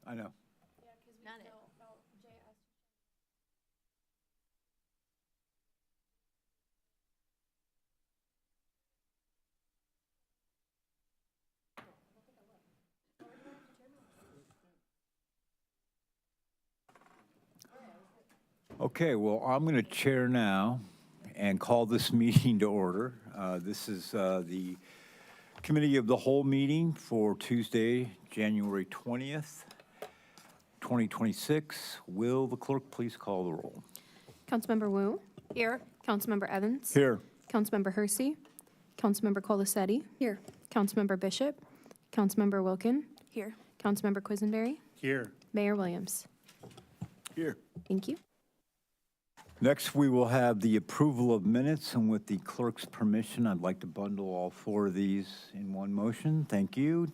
I know. Not it. Okay, well, I'm going to chair now and call this meeting to order. This is the Committee of the Whole meeting for Tuesday, January 20th, 2026. Will the clerk please call the roll? Councilmember Wu. Here. Councilmember Evans. Here. Councilmember Hersey. Councilmember Colasetti. Here. Councilmember Bishop. Councilmember Wilkin. Here. Councilmember Quisenberry. Here. Mayor Williams. Here. Thank you. Next, we will have the approval of minutes, and with the clerk's permission, I'd like to bundle all four of these in one motion. Thank you.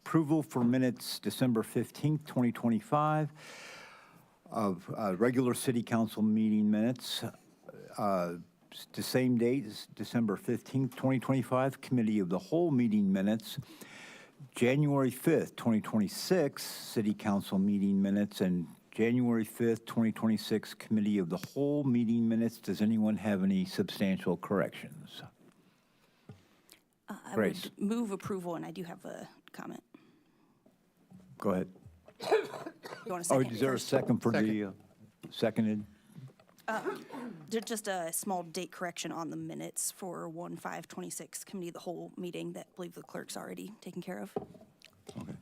Approval for minutes December 15th, 2025 of regular city council meeting minutes. The same date as December 15th, 2025, Committee of the Whole meeting minutes. January 5th, 2026, city council meeting minutes, and January 5th, 2026, Committee of the Whole meeting minutes. Does anyone have any substantial corrections? I Grace. would move approval, and I do have a comment. Go ahead. You want a Oh, second? is there a first? second for the seconded? There's just a small date correction on the minutes for 1/5/26 Committee of the Whole meeting that I believe the clerk's already taken care of.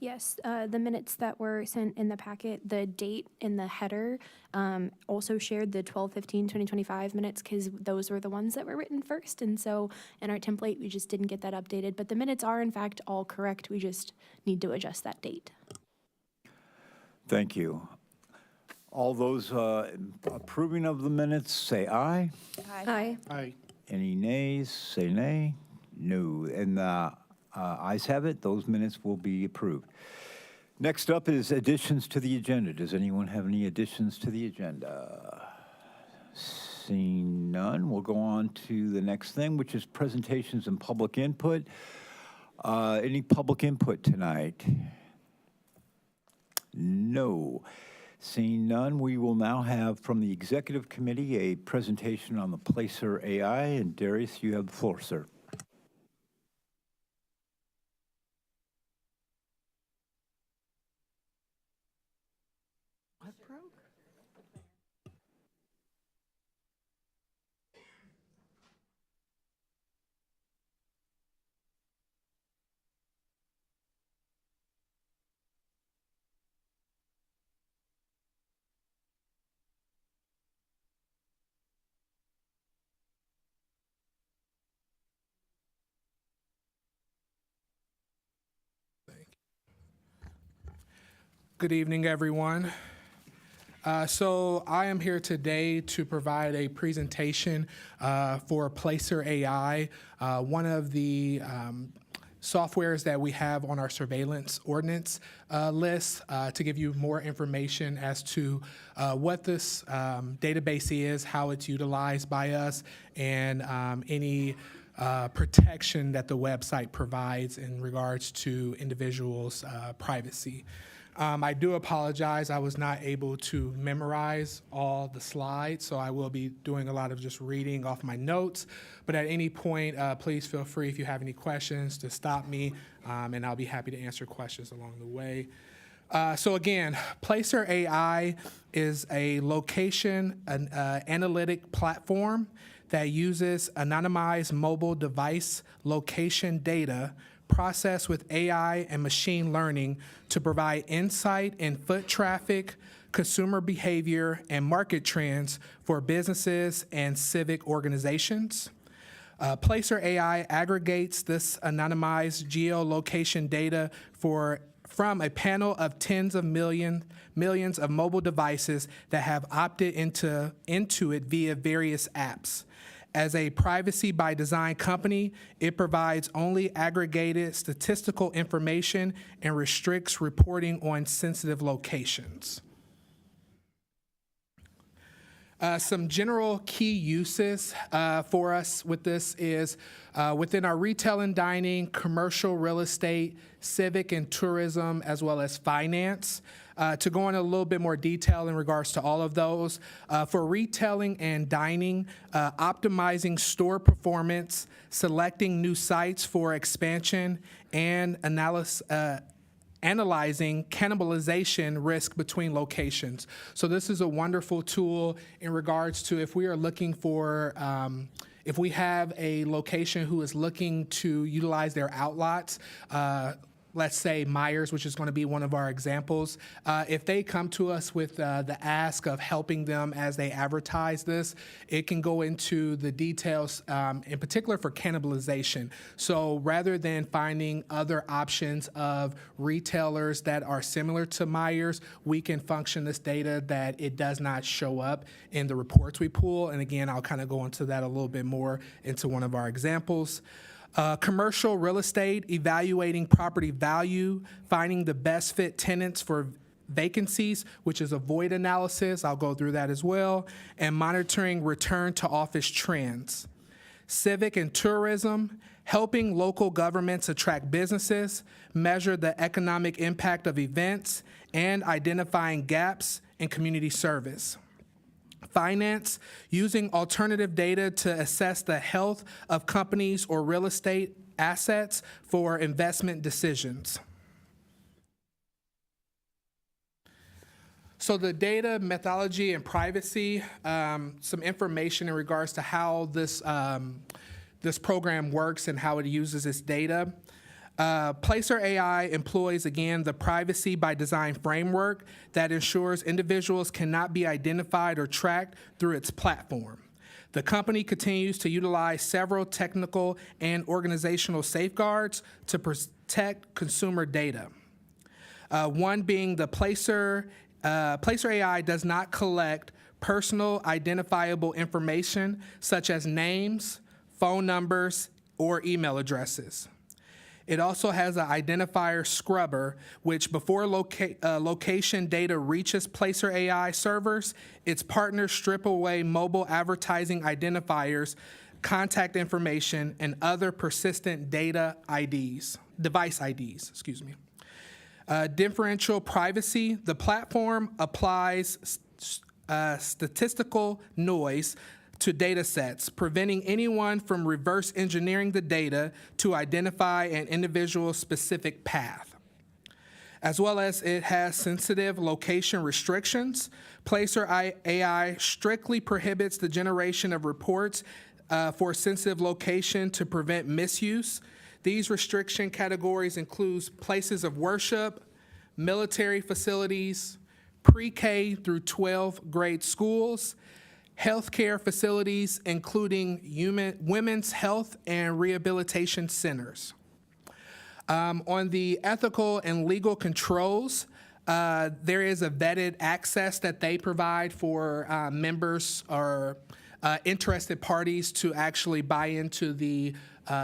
Yes, the minutes that were sent in the packet, the date in the header also shared the 12/15/2025 minutes because those were the ones that were written first. And so in our template, we just didn't get that updated. But the minutes are in fact all correct. We just need to adjust that date. Thank you. All those approving of the minutes, say aye. Aye. Aye. Any nays, say nay. No. And the ayes have it. Those minutes will be approved. Next up is additions to the agenda. Does anyone have any additions to the agenda? Seeing none, we'll go on to the next thing, which is presentations and public input. Any public input tonight? No. Seeing none, we will now have from the Executive Committee a presentation on the Placer AI. And Darius, you have the floor, sir. What broke? Good evening, everyone. So I am here today to provide a presentation for Placer AI, one of the softwares that we have on our surveillance ordinance list, to give you more information as to what this database is, how it's utilized by us, and any protection that the website provides in regards to individuals' privacy. I do apologize. I was not able to memorize all the slides, so I will be doing a lot of just reading off my notes. But at any point, please feel free if you have any questions to stop me, and I'll be happy to answer questions along the way. So again, Placer AI is a location analytic platform that uses anonymized mobile device location data processed with AI and machine learning to provide insight in foot traffic, consumer behavior, and market trends for businesses and civic organizations. Placer AI aggregates this anonymized geolocation data from a panel of tens of millions of mobile devices that have opted into it via various apps. As a privacy by design company, it provides only aggregated statistical information and restricts reporting on sensitive locations. Some general key uses for us with this is within our retail and dining, commercial real estate, civic and tourism, as well as finance. To go into a little bit more detail in regards to all of those, for retailing and dining, optimizing store performance, selecting new sites for expansion, and analyzing cannibalization risk between locations. So this is a wonderful tool in regards to if we are looking for, if we have a location who is looking to utilize their outlots, let's say Myers, which is going to be one of our examples, if they come to us with the ask of helping them as they advertise this, it can go into the details, in particular for cannibalization. So rather than finding other options of retailers that are similar to Myers, we can function this data that it does not show up in the reports we pull. And again, I'll kind of go into that a little bit more into one of our examples. Commercial real estate, evaluating property value, finding the best fit tenants for vacancies, which is a void analysis. I'll go through that as well. And monitoring return to office trends. Civic and tourism, helping local governments attract businesses, measure the economic impact of events, and identifying gaps in community service. Finance, using alternative data to assess the health of companies or real estate assets for investment decisions. So the data methodology and privacy, some information in regards to how this, this program works and how it uses its data. Placer AI employs, again, the privacy by design framework that ensures individuals cannot be identified or tracked through its platform. The company continues to utilize several technical and organizational safeguards to protect consumer data. One being the Placer AI does not collect personal identifiable information such as names, phone numbers, or email addresses. It also has an identifier scrubber, which before location data reaches Placer AI servers, its partners strip away mobile advertising identifiers, contact information, and other persistent data IDs, device IDs, excuse me. Differential privacy, the platform applies statistical noise to data sets, preventing anyone from reverse engineering the data to identify an individual's specific path. As well as it has sensitive location restrictions. Placer AI strictly prohibits the generation of reports for sensitive location to prevent misuse. These restriction categories include places of worship, military facilities, pre-K through 12th grade schools, healthcare facilities, including women's health and rehabilitation centers. On the ethical and legal controls, there is a vetted access that they provide for members or interested parties to actually buy into the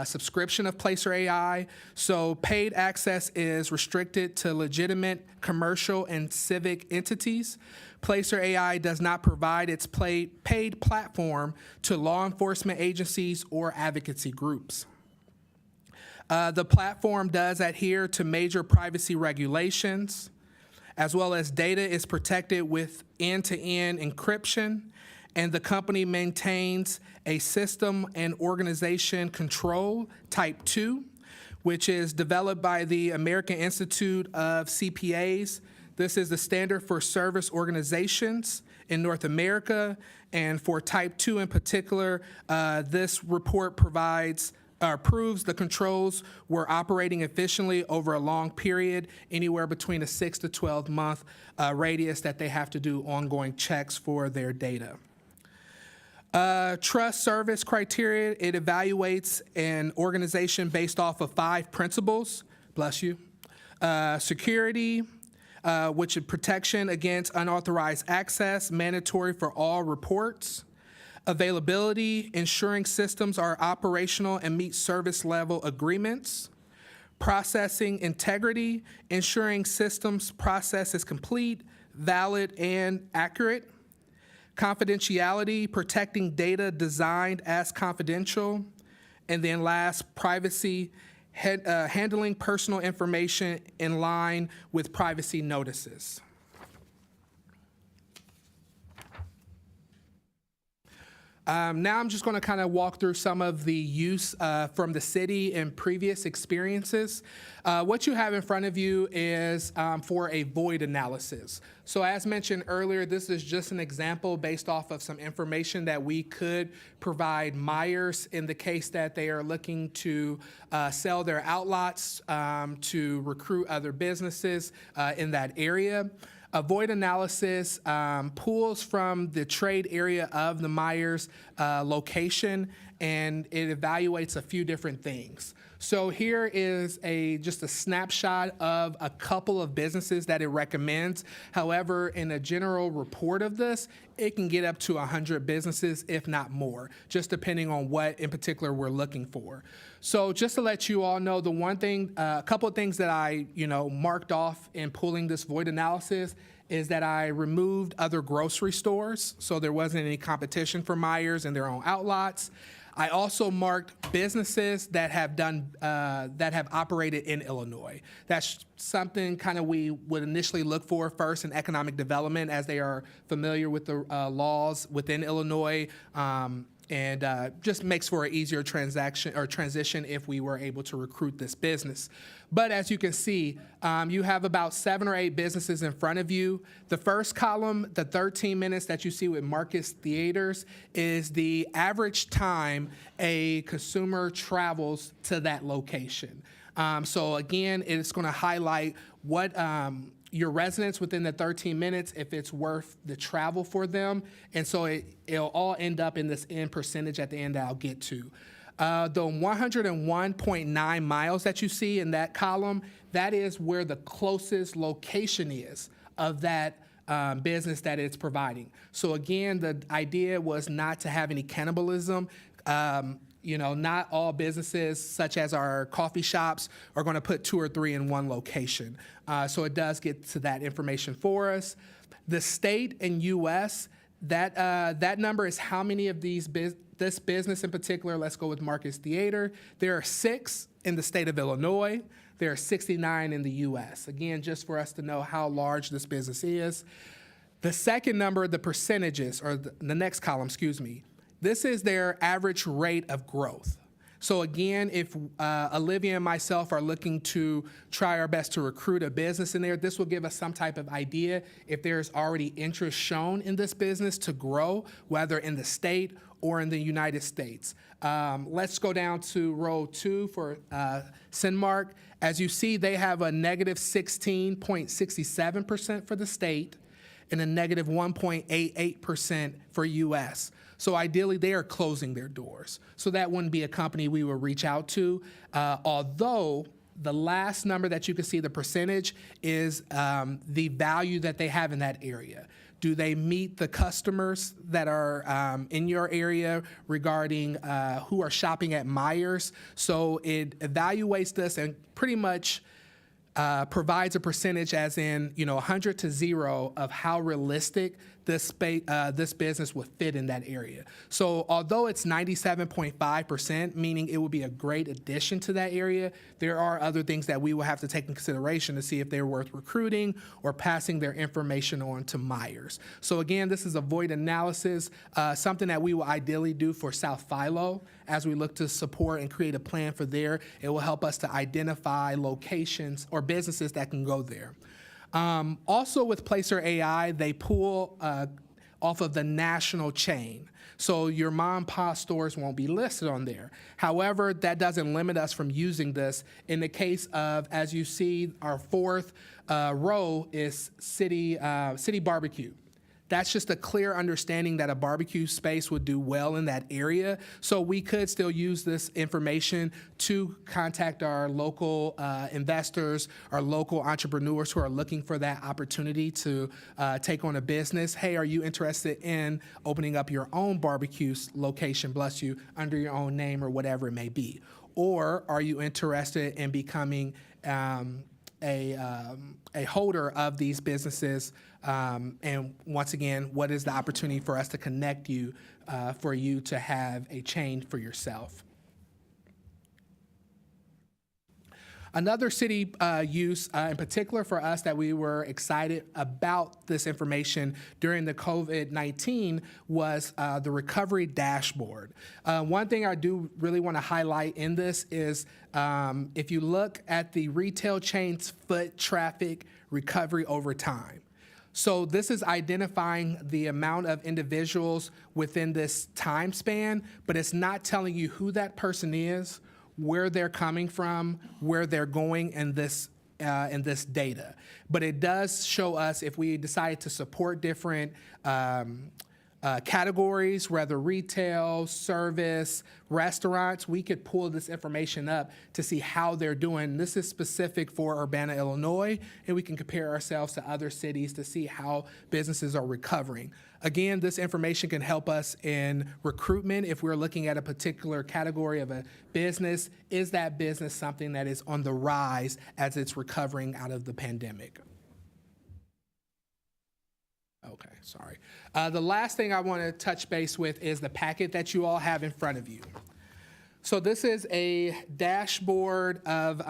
subscription of Placer AI. So paid access is restricted to legitimate commercial and civic entities. Placer AI does not provide its paid platform to law enforcement agencies or advocacy groups. The platform does adhere to major privacy regulations, as well as data is protected with end-to-end encryption, and the company maintains a system and organization control type 2, which is developed by the American Institute of CPAs. This is the standard for service organizations in North America, and for type 2 in particular, this report provides proves the controls were operating efficiently over a long period, anywhere between a 6 to 12 month radius that they have to do ongoing checks for their data. Trust service criteria, it evaluates an organization based off of 5 principles, bless you. Security, which is protection against unauthorized access, mandatory for all reports. Availability, ensuring systems are operational and meet service level agreements. Processing integrity, ensuring systems process is complete, valid, and accurate. confidentiality, protecting data designed as confidential, and then last, privacy, handling personal information in line with privacy notices. Now I'm just going to kind of walk through some of the use from the city and previous experiences. What you have in front of you is for a void analysis. So as mentioned earlier, this is just an example based off of some information that we could provide Myers in the case that they are looking to sell their outlots to recruit other businesses in that area. A void analysis pulls from the trade area of the Myers location, and it evaluates a few different things. So here is just a snapshot of a couple of businesses that it recommends. However, in a general report of this, it can get up to 100 businesses, if not more, just depending on what in particular we're looking for. So just to let you all know, the one thing, a couple of things that I, marked off in pulling this void analysis is that I removed other grocery stores, so there wasn't any competition for Myers and their own outlots. I also marked businesses that have operated in Illinois. That's something kind of we would initially look for first in economic development, as they are familiar with the laws within Illinois, and just makes for an easier transition if we were able to recruit this business. But as you can see, you have about 7 or 8 businesses in front of you. The first column, the 13 minutes that you see with Marcus Theaters, is the average time a consumer travels to that location. So again, it's going to highlight what your residents within the 13 minutes, if it's worth the travel for them. And so it'll all end up in this end percentage at the end that I'll get to. The 101.9 miles that you see in that column, that is where the closest location is of that business that it's providing. So again, the idea was not to have any cannibalism. Not all businesses, such as our coffee shops, are going to put 2 or 3 in one location. So it does get to that information for us. The state and U.S., that number is how many of this business in particular. Let's go with Marcus Theater. There are 6 in the state of Illinois. There are 69 in the U.S. Again, just for us to know how large this business is. The second number, the percentages, or the next column, this is their average rate of growth. So again, if Olivia and myself are looking to try our best to recruit a business in there, this will give us some type of idea if there's already interest shown in this business to grow, whether in the state or in the United States. Let's go down to row 2 for Cinemark. As you see, they have a negative 16.67% for the state and a negative 1.88% for U.S. So ideally, they are closing their doors. So that wouldn't be a company we would reach out to, although the last number that you can see, the percentage, is the value that they have in that area. Do they meet the customers that are in your area regarding who are shopping at Myers? So it evaluates this and pretty much provides a percentage, as in 100 to 0, of how realistic this business would fit in that area. So although it's 97.5%, meaning it would be a great addition to that area, there are other things that we will have to take in consideration to see if they're worth recruiting or passing their information on to Myers. So again, this is a void analysis, something that we will ideally do for South Philo as we look to support and create a plan for there. It will help us to identify locations or businesses that can go there. Also with Placer AI, they pull off of the national chain. So your mom and pop stores won't be listed on there. However, that doesn't limit us from using this. In the case of, as you see, our 4th row is City Barbecue. That's just a clear understanding that a barbecue space would do well in that area. So we could still use this information to contact our local investors, our local entrepreneurs who are looking for that opportunity to take on a business. Hey, are you interested in opening up your own barbecue location, bless you, under your own name or whatever it may be? Or are you interested in becoming a holder of these businesses And once again, what is the opportunity for us to connect you, for you to have a change for yourself? Another city use, in particular for us, that we were excited about this information during the COVID-19 was the recovery dashboard. One thing I do really want to highlight in this is if you look at the retail chain's foot traffic recovery over time. So this is identifying the amount of individuals within this time span, but it's not telling you who that person is, where they're coming from, where they're going in this data. But it does show us if we decide to support different categories, whether retail, service, restaurants, we could pull this information up to see how they're doing. This is specific for Urbana, Illinois, and we can compare ourselves to other cities to see how businesses are recovering. Again, this information can help us in recruitment if we're looking at a particular category of a business. Is that business something that is on the rise as it's recovering out of the pandemic? Okay, sorry. The last thing I want to touch base with is the packet that you all have in front of you. So this is a dashboard of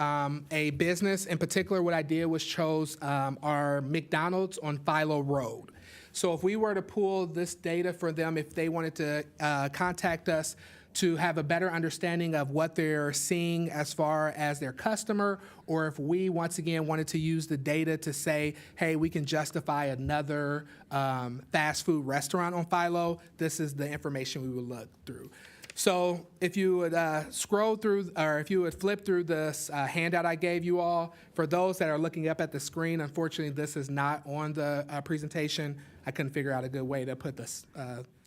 a business. In particular, what I did was chose our McDonald's on Philo Road. So if we were to pull this data for them, if they wanted to contact us to have a better understanding of what they're seeing as far as their customer, or if we, once again, wanted to use the data to say, hey, we can justify another fast food restaurant on Philo, this is the information we would look through. So if you would scroll through, or if you would flip through this handout I gave you all, for those that are looking up at the screen, unfortunately, this is not on the presentation. I couldn't figure out a good way to put this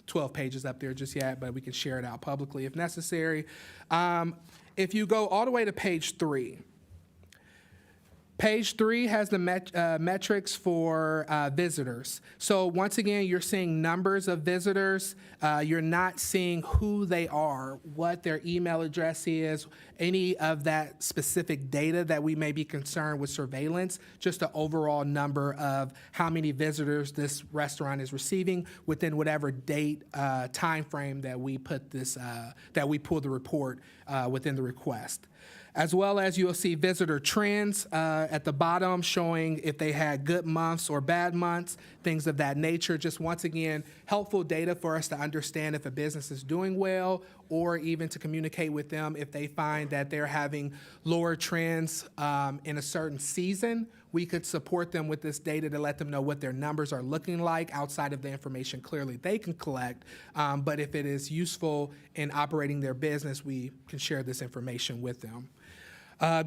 12 pages up there just yet, but we can share it out publicly if necessary. If you go all the way to page 3, page 3 has the metrics for visitors. So once again, you're seeing numbers of visitors. You're not seeing who they are, what their email address is, any of that specific data that we may be concerned with surveillance, just an overall number of how many visitors this restaurant is receiving within whatever date time frame that we put this, that we pull the report within the request. As well as you'll see visitor trends at the bottom showing if they had good months or bad months, things of that nature. Just once again, helpful data for us to understand if a business is doing well, or even to communicate with them if they find that they're having lower trends in a certain season. We could support them with this data to let them know what their numbers are looking like outside of the information clearly they can collect. But if it is useful in operating their business, we can share this information with them.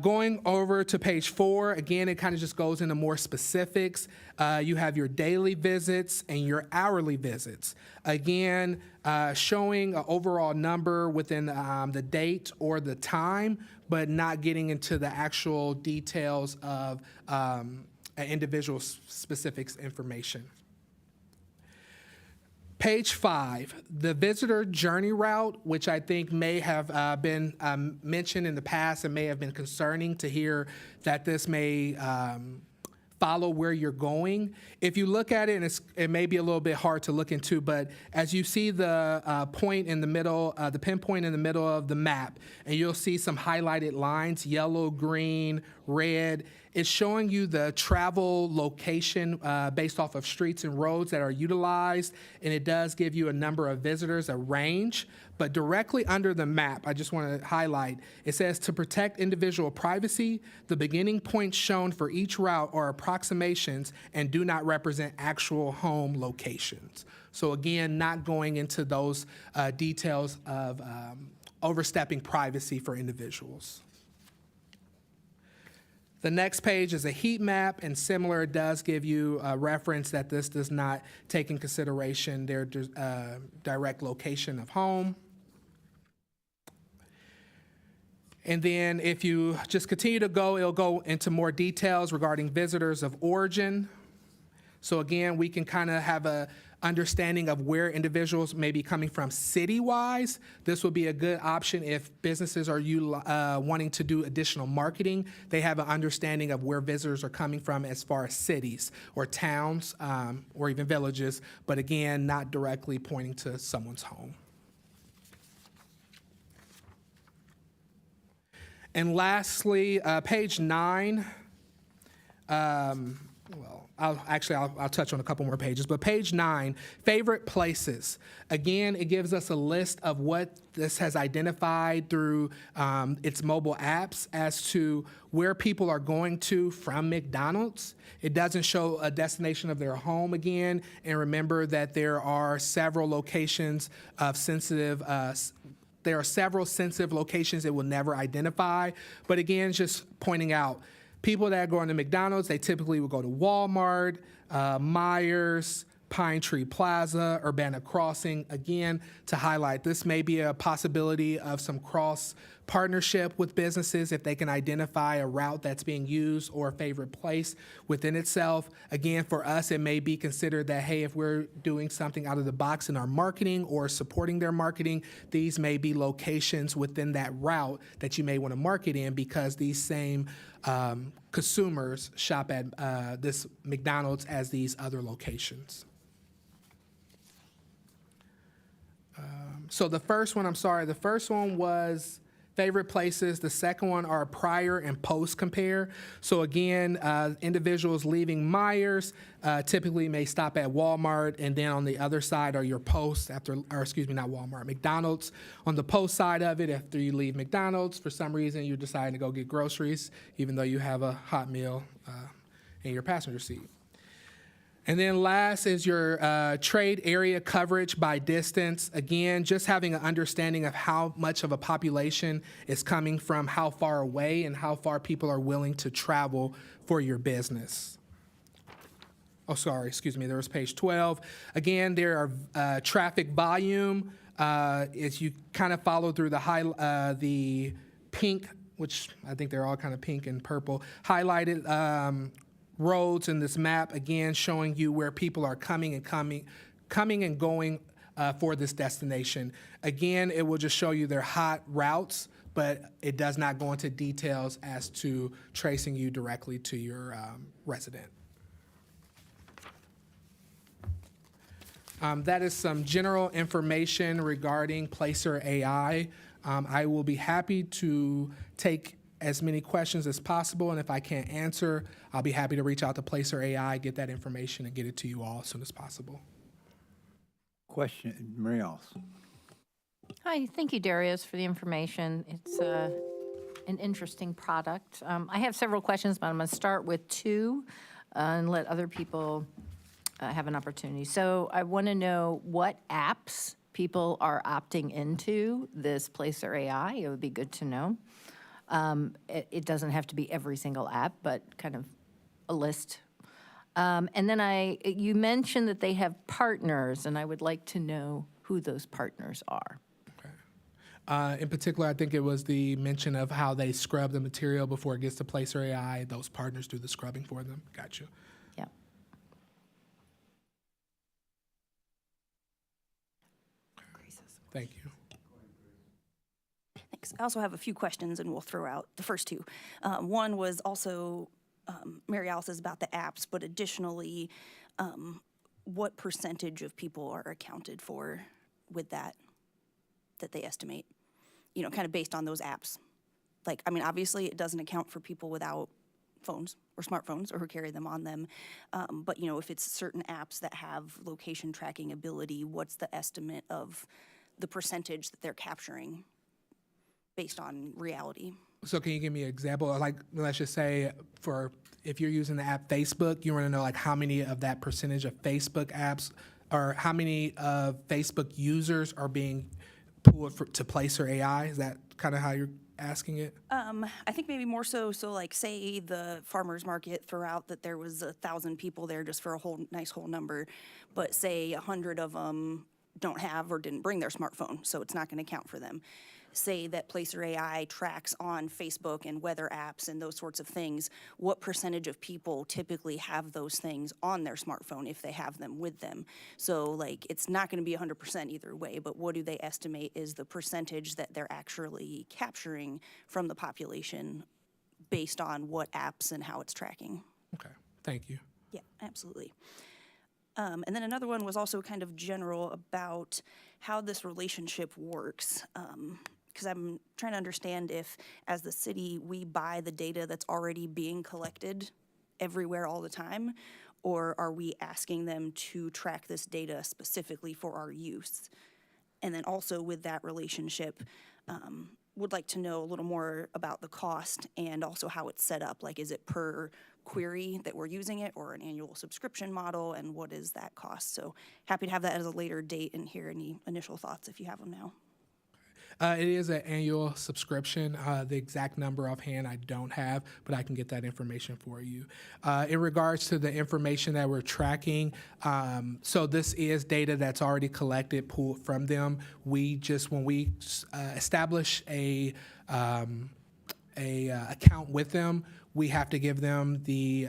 Going over to page 4, again, it kind of just goes into more specifics. You have your daily visits and your hourly visits. Again, showing an overall number within the date or the time, but not getting into the actual details of individual specifics information. Page 5, the visitor journey route, which I think may have been mentioned in the past and may have been concerning to hear that this may follow where you're going. If you look at it, and it may be a little bit hard to look into, but as you see the point in the middle, the pinpoint in the middle of the map, and you'll see some highlighted lines, yellow, green, red, it's showing you the travel location based off of streets and roads that are utilized, and it does give you a number of visitors, a range. But directly under the map, I just want to highlight, it says to protect individual privacy, the beginning points shown for each route are approximations and do not represent actual home locations. So again, not going into those details of overstepping privacy for individuals. The next page is a heat map, and similar, it does give you a reference that this does not take in consideration their direct location of home. And then if you just continue to go, it'll go into more details regarding visitors of origin. So again, we can kind of have a understanding of where individuals may be coming from city-wise. This would be a good option if businesses are wanting to do additional marketing. They have an understanding of where visitors are coming from as far as cities or towns or even villages, but again, not directly pointing to someone's home. And lastly, page 9. I'll touch on a couple more pages, but page 9, favorite places. Again, it gives us a list of what this has identified through its mobile apps as to where people are going to from McDonald's. It doesn't show a destination of their home again, and remember that there are several locations of sensitive there are several sensitive locations it will never identify, but again, just pointing out, people that are going to McDonald's, they typically will go to Walmart, Myers, Pine Tree Plaza, Urbana Crossing. Again, to highlight, this may be a possibility of some cross partnership with businesses if they can identify a route that's being used or a favorite place within itself. Again, for us, it may be considered that, hey, if we're doing something out of the box in our marketing or supporting their marketing, these may be locations within that route that you may want to market in because these same consumers shop at this McDonald's as these other locations. So the first one was favorite places. The second one are prior and post compare. So again, individuals leaving Myers typically may stop at Walmart, and then on the other side are your posts McDonald's. On the post side of it, after you leave McDonald's, for some reason you're deciding to go get groceries, even though you have a hot meal in your passenger seat. And then last is your trade area coverage by distance. Again, just having an understanding of how much of a population is coming from how far away and how far people are willing to travel for your business. Oh, sorry, excuse me, there was page 12. Again, there are traffic volume. As you kind of follow through the pink, which I think they're all kind of pink and purple, highlighted roads in this map, again showing you where people are coming and going for this destination. Again, it will just show you their hot routes, but it does not go into details as to tracing you directly to your resident. That is some general information regarding Placer AI. I will be happy to take as many questions as possible, and if I can't answer, I'll be happy to reach out to Placer AI, get that information, and get it to you all as soon as possible. Question, Mary Alice. Hi, thank you, Darius, for the information. It's an interesting product. I have several questions, but I'm going to start with two and let other people have an opportunity. So I want to know what apps people are opting into this Placer AI. It would be good to know. It doesn't have to be every single app, but kind of a list. And then you mentioned that they have partners, and I would like to know who those partners are. Okay. In particular, I think it was the mention of how they scrub the material before it gets to Placer AI. Those partners do the scrubbing for them. Gotcha. Yeah. Thank you. Thanks. I also have a few questions, and we'll throw out the first two. One was also Mary Alice's about the apps, but additionally, what percentage of people are accounted for with that they estimate? You know, kind of based on those apps. Like, I mean, obviously, it doesn't account for people without phones or smartphones or who carry them on them. But, you know, if it's certain apps that have location tracking ability, what's the estimate of the percentage that they're capturing based on reality? So can you give me an example? Like, let's just say if you're using the app Facebook, you want to know like how many of that percentage of Facebook apps or how many of Facebook users are being pulled to Placer AI? Is that kind of how you're asking it? I think maybe more so like say the farmer's market threw out that there was 1,000 people there just for a nice whole number, but say 100 of them don't have or didn't bring their smartphone, so it's not going to count for them. Say that Placer AI tracks on Facebook and weather apps and those sorts of things, what percentage of people typically have those things on their smartphone if they have them with them? So like, it's not going to be 100% either way, but what do they estimate is the percentage that they're actually capturing from the population based on what apps and how it's tracking? Okay, thank you. Yeah, absolutely. And then another one was also kind of general about how this relationship works. Because I'm trying to understand if, as the city, we buy the data that's already being collected everywhere all the time, or are we asking them to track this data specifically for our use? And then also with that relationship, would like to know a little more about the cost and also how it's set up. Like, is it per query that we're using it, or an annual subscription model, and what is that cost? So happy to have that at a later date and hear any initial thoughts if you have them now. It is an annual subscription. The exact number offhand I don't have, but I can get that information for you. In regards to the information that we're tracking, so this is data that's already collected, pulled from them. We just, when we establish a account with them, we have to give them the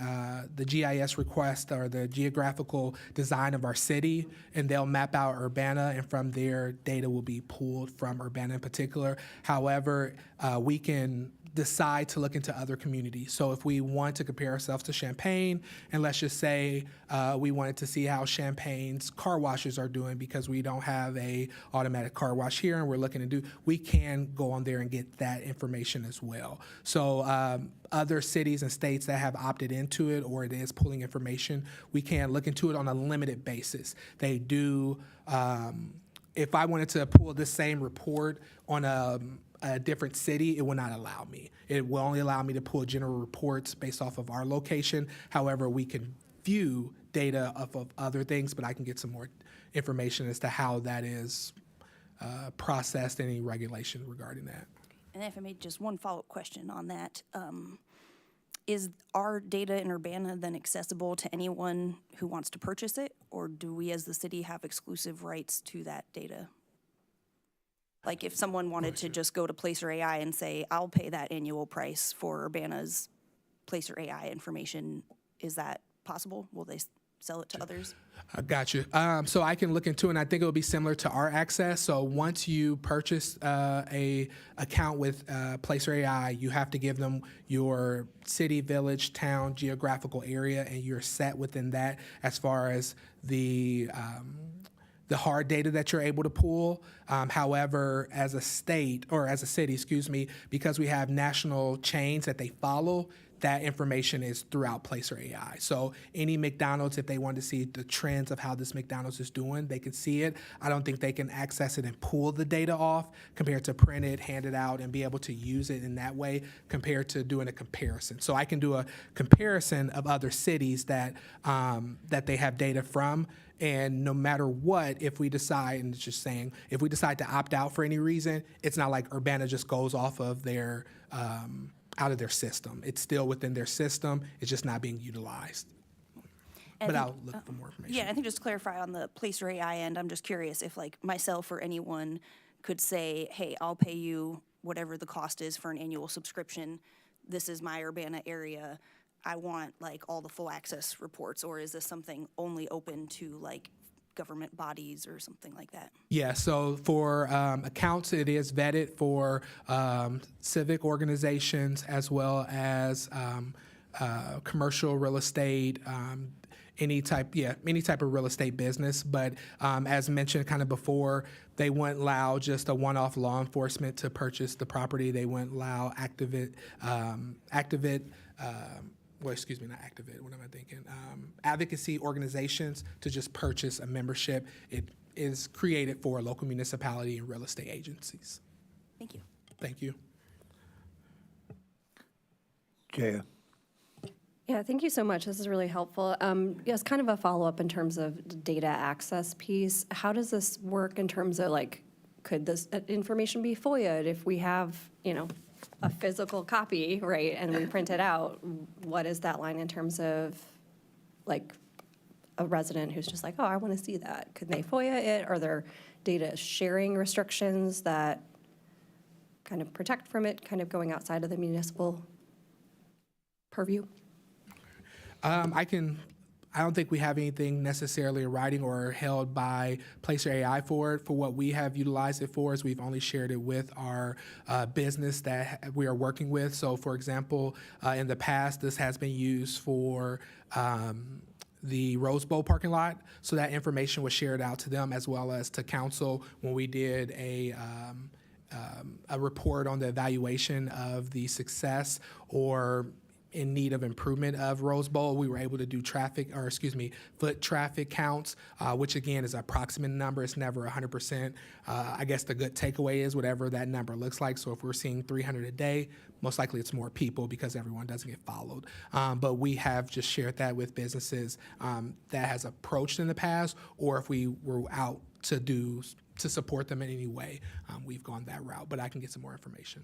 GIS request, or the geographical design of our city, and they'll map out Urbana, and from there, data will be pulled from Urbana in particular. However, we can decide to look into other communities. So if we want to compare ourselves to Champaign, and let's just say we wanted to see how Champaign's car washes are doing because we don't have a automatic car wash here, and we're looking to do, we can go on there and get that information as well. So other cities and states that have opted into it, or it is pulling information, we can look into it on a limited basis. They do, if I wanted to pull the same report on a different city, it will not allow me. It will only allow me to pull general reports based off of our location. However, we can view data of other things, but I can get some more information as to how that is processed, any regulation regarding that. And if I made just one follow-up question on that, is our data in Urbana then accessible to anyone who wants to purchase it, or do we as the city have exclusive rights to that data? Like if someone wanted to just go to Placer AI and say, I'll pay that annual price for Urbana's Placer AI information, is that possible? Will they sell it to others? I got you. So I can look into it, and I think it will be similar to our access. So once you purchase a account with Placer AI, you have to give them your city, village, town, geographical area, and you're set within that as far as the hard data that you're able to pull. However, as a state, or as a city, excuse me, because we have national chains that they follow, that information is throughout Placer AI. So any McDonald's, if they want to see the trends of how this McDonald's is doing, they can see it. I don't think they can access it and pull the data off compared to print it, hand it out, and be able to use it in that way compared to doing a comparison. So I can do a comparison of other cities that that they have data from. And no matter what, if we decide, and it's just saying, if we decide to opt out for any reason, it's not like Urbana just goes off of their, out of their system. It's still within their system. It's just not being utilized. And But I I'll think, look for more information. yeah, I think just to clarify on the Placer AI end, I'm just curious if like myself or anyone could say, hey, I'll pay you whatever the cost is for an annual subscription. This is my Urbana area. I want like all the full access reports, or is this something only open to like government bodies or something like that? Yeah, so for accounts, it is vetted for civic organizations as well as commercial real estate, any type of real estate business. But as mentioned kind of before, they wouldn't allow just a one-off law enforcement to purchase the property. They wouldn't allow advocacy organizations to just purchase a membership. It is created for local municipality and real estate agencies. Thank you. Thank you. Jaya. Yeah, thank you so much. This is really helpful. Yes, kind of a follow-up in terms of the data access piece. How does this work in terms of like, could this information be FOIA'd if we have, a physical copy, right, and we print it out? What is that line in terms of like a resident who's just like, oh, I want to see that. Could they FOIA it? Are there data sharing restrictions that kind of protect from it, kind of going outside of the municipal purview? I don't think we have anything necessarily in writing or held by Placer AI for it. For what we have utilized it for is we've only shared it with our business that we are working with. So for example, in the past, this has been used for the Rose Bowl parking lot. So that information was shared out to them as well as to council when we did a report on the evaluation of the success or in need of improvement of Rose Bowl. We were able to do foot traffic counts, which again is an approximate number. It's never 100%. I guess the good takeaway is whatever that number looks like. So if we're seeing 300 a day, most likely it's more people because everyone doesn't get followed. But we have just shared that with businesses that has approached in the past, or if we were out to support them in any way, we've gone that route. But I can get some more information.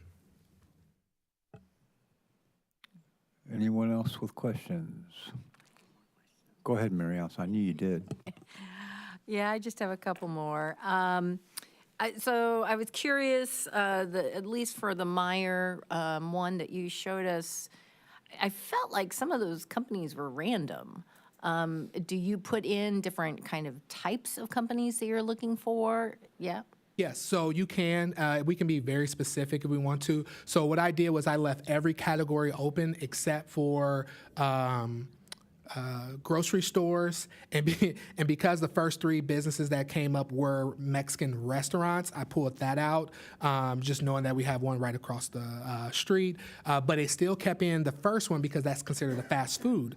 Anyone else with questions? Go ahead, Mary Alice. I knew you did. Yeah, I just have a couple more. So I was curious, at least for the Meyer one that you showed us, I felt like some of those companies were random. Do you put in different kind of types of companies that you're looking for? Yeah. Yes, so you can, we can be very specific if we want to. So what I did was I left every category open except for grocery stores, and because the first three businesses that came up were Mexican restaurants, I pulled that out, just knowing that we have one right across the street. But it still kept in the first one because that's considered a fast food.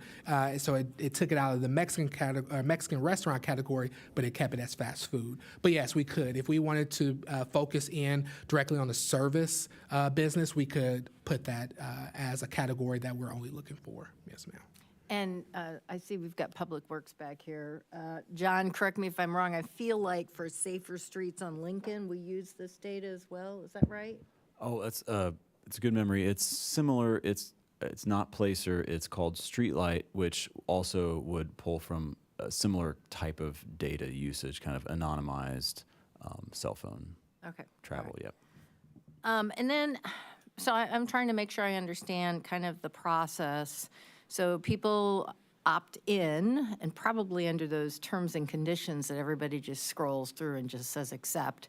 So it took it out of the Mexican restaurant category, but it kept it as fast food. But yes, we could. If we wanted to focus in directly on the service business, we could put that as a category that we're only looking for. Yes, ma'am. And I see we've got Public Works back here. John, correct me if I'm wrong, I feel like for Safer Streets on Lincoln, we use this data as well, is that right? Oh, it's a good memory. It's similar. It's not Placer. It's called Streetlight, which also would pull from a similar type of data usage, kind of anonymized cell phone Okay. travel. Yep. And then, so I'm trying to make sure I understand kind of the process. So people opt in, and probably under those terms and conditions that everybody just scrolls through and just says accept.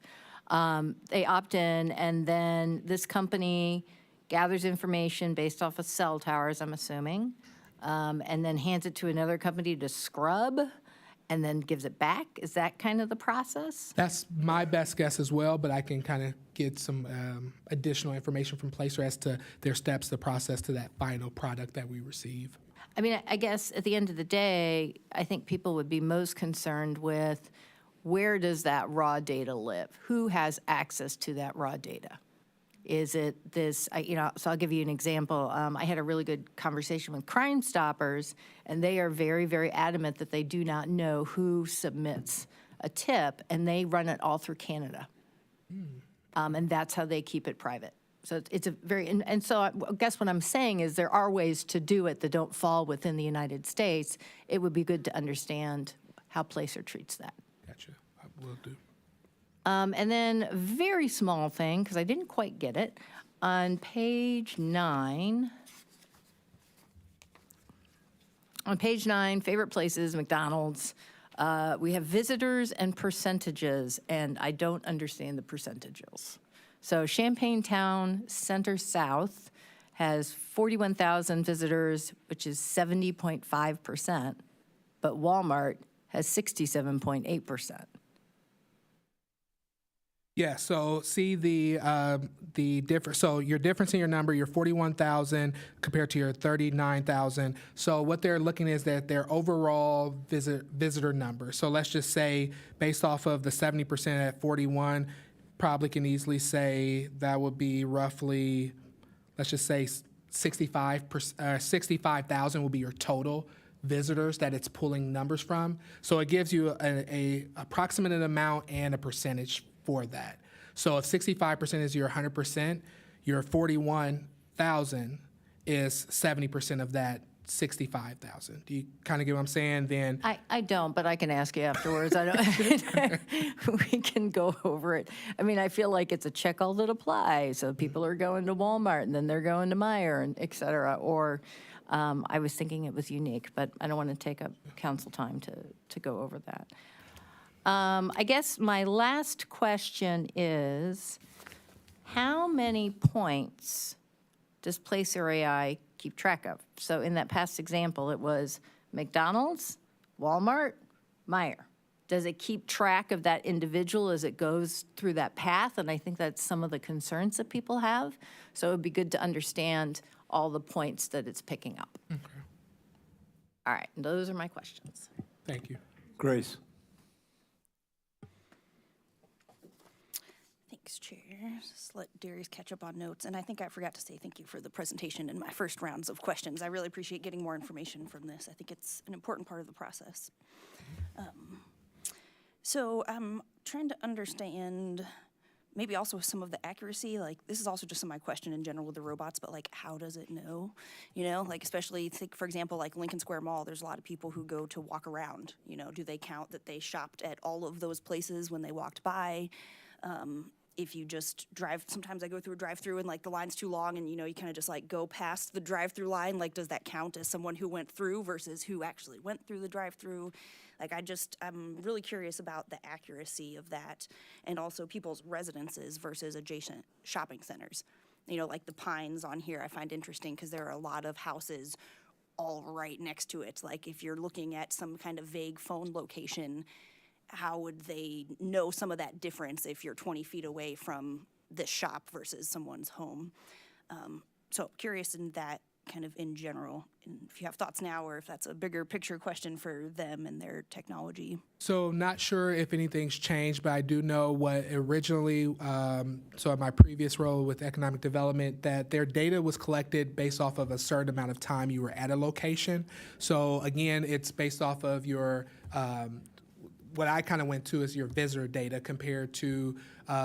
They opt in, and then this company gathers information based off of cell towers, I'm assuming, and then hands it to another company to scrub, and then gives it back? Is that kind of the process? That's my best guess as well, but I can kind of get some additional information from Placer as to their steps, the process to that final product that we receive. I mean, I guess at the end of the day, I think people would be most concerned with where does that raw data live? Who has access to that raw data? Is it this, so I'll give you an example. I had a really good conversation with Crime Stoppers, and they are very, very adamant that they do not know who submits a tip, and they run it all through Canada. And that's how they keep it private. So it's a very, and so I guess what I'm saying is there are ways to do it that don't fall within the United States. It would be good to understand how Placer treats that. Gotcha. I will do. And then very small thing, because I didn't quite get it, on page 9, favorite places, McDonald's, we have visitors and percentages, and I don't understand the percentages. So Champaign Town Center South has 41,000 visitors, which is 70.5%, but Walmart has 67.8%. Yeah, so see the difference. So your difference in your number, your 41,000 compared to your 39,000. So what they're looking is that their overall visitor number. So let's just say based off of the 70% at 41, probably can easily say that would be roughly, let's just say 65,000 will be your total visitors that it's pulling numbers from. So it gives you a approximate amount and a percentage for that. So if 65% is your 100%, your 41,000 is 70% of that 65,000. Do you kind of get what I'm saying? Then I don't, but I can ask you afterwards. I don't. We can go over it. I mean, I feel like it's a check all that applies. So people are going to Walmart and then they're going to Meijer and et cetera. Or I was thinking it was unique, but I don't want to take up council time to go over that. I guess my last question is, how many points does Placer AI keep track of? So in that past example, it was McDonald's, Walmart, Meijer. Does it keep track of that individual as it goes through that path? And I think that's some of the concerns that people have. So it'd be good to understand all the points that it's picking up. Okay. All right, those are my questions. thank you. Grace? Thanks, Chair. Just let Darius catch up on notes. And I think I forgot to say thank you for the presentation in my first rounds of questions. I really appreciate getting more information from this. I think it's an important part of the process. So I'm trying to understand maybe also some of the accuracy. Like, this is also just my question in general with the robots, but like, how does it know? You know, like, especially think, for example, like Lincoln Square Mall, there's a lot of people who go to walk around. You know, do they count that they shopped at all of those places when they walked by? If you just drive, sometimes I go through a drive-through and like the line's too long and you know, you kind of just like go past the drive-through line. Like, does that count as someone who went through versus who actually went through the drive-through? Like, I'm really curious about the accuracy of that, and also people's residences versus adjacent shopping centers. You know, like the Pines on here, I find interesting because there are a lot of houses all right next to it. Like, if you're looking at some kind of vague phone location, how would they know some of that difference if you're 20 feet away from this shop versus someone's home? So curious in that kind of in general, and if you have thoughts now or if that's a bigger picture question for them and their technology. So not sure if anything's changed, but I do know what originally, so in my previous role with economic development, that their data was collected based off of a certain amount of time you were at a location. So again, it's based off of your, what I kind of went to is your visitor data compared to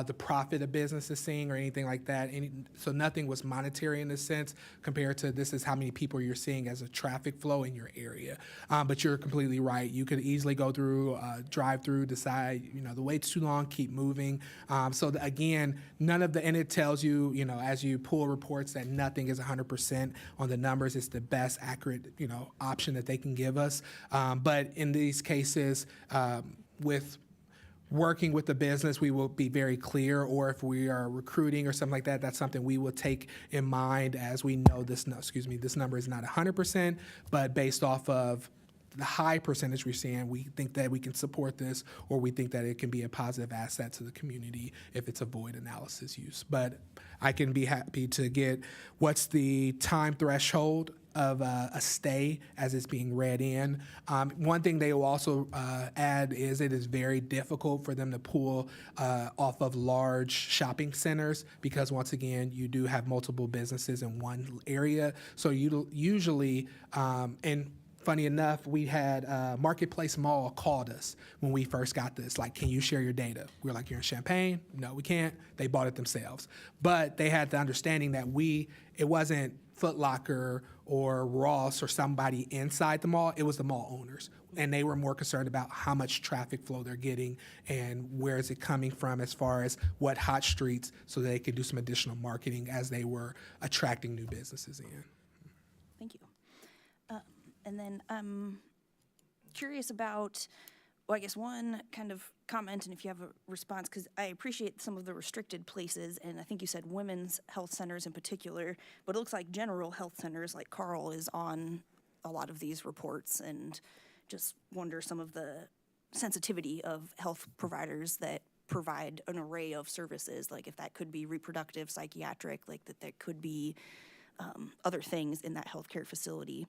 the profit a business is seeing or anything like that. So nothing was monetary in a sense compared to this is how many people you're seeing as a traffic flow in your area. But you're completely right. You could easily go through, drive through, decide, you know, the wait's too long, keep moving. Again, none of the, and it tells you, you know, as you pull reports that nothing is 100% on the numbers. It's the best accurate, you know, option that they can give us. But in these cases, with working with the business, we will be very clear, or if we are recruiting or something like that, that's something we will take in mind as we know this number is not 100%, but based off of the high percentage we're seeing, we think that we can support this, or we think that it can be a positive asset to the community if it's a void analysis use. But I can be happy to get what's the time threshold of a stay as it's being read in. One thing they will also add is it is very difficult for them to pull off of large shopping centers because once again, you do have multiple businesses in one area. So you usually, and funny enough, we had Marketplace Mall called us when we first got this, like, can you share your data? We were like, you're in Champaign? No, we can't. They bought it themselves. But they had the understanding that it wasn't Foot Locker or Ross or somebody inside the mall, it was the mall owners. And they were more concerned about how much traffic flow they're getting and where is it coming from as far as what hot streets so they could do some additional marketing as they were attracting new businesses in. Thank you. And then I'm curious about, well, I guess one kind of comment, and if you have a response, because I appreciate some of the restricted places, and I think you said women's health centers in particular, but it looks like general health centers like Carl is on a lot of these reports, and just wonder some of the sensitivity of health providers that provide an array of services, like if that could be reproductive, psychiatric, like that could be other things in that healthcare facility.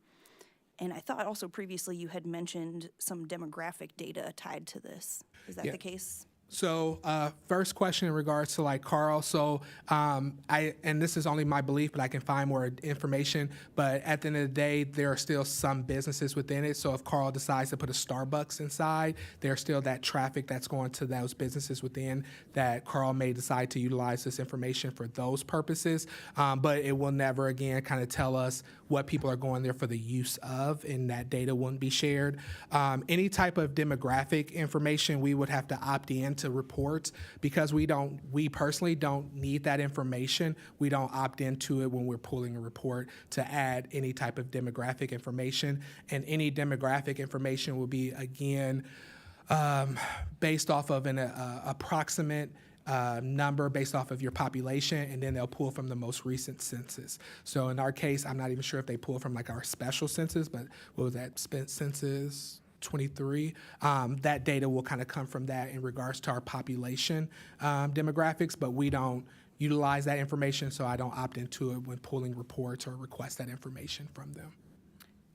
And I thought also previously you had mentioned some demographic data tied to this. Is that Yeah. the case? So, first question in regards to like Carl. So, and this is only my belief, but I can find more information. But at the end of the day, there are still some businesses within it. So, if Carl decides to put a Starbucks inside, there's still that traffic that's going to those businesses within that Carl may decide to utilize this information for those purposes. But it will never again kind of tell us what people are going there for the use of, and that data wouldn't be shared. Any type of demographic information, we would have to opt in to reports because we personally don't need that information. We don't opt into it when we're pulling a report to add any type of demographic information. And any demographic information will be, again, based off of an approximate number based off of your population, and then they'll pull from the most recent census. So in our case, I'm not even sure if they pull from like our special census, but what was that, census 23? That data will kind of come from that in regards to our population demographics, but we don't utilize that information, so I don't opt into it when pulling reports or request that information from them.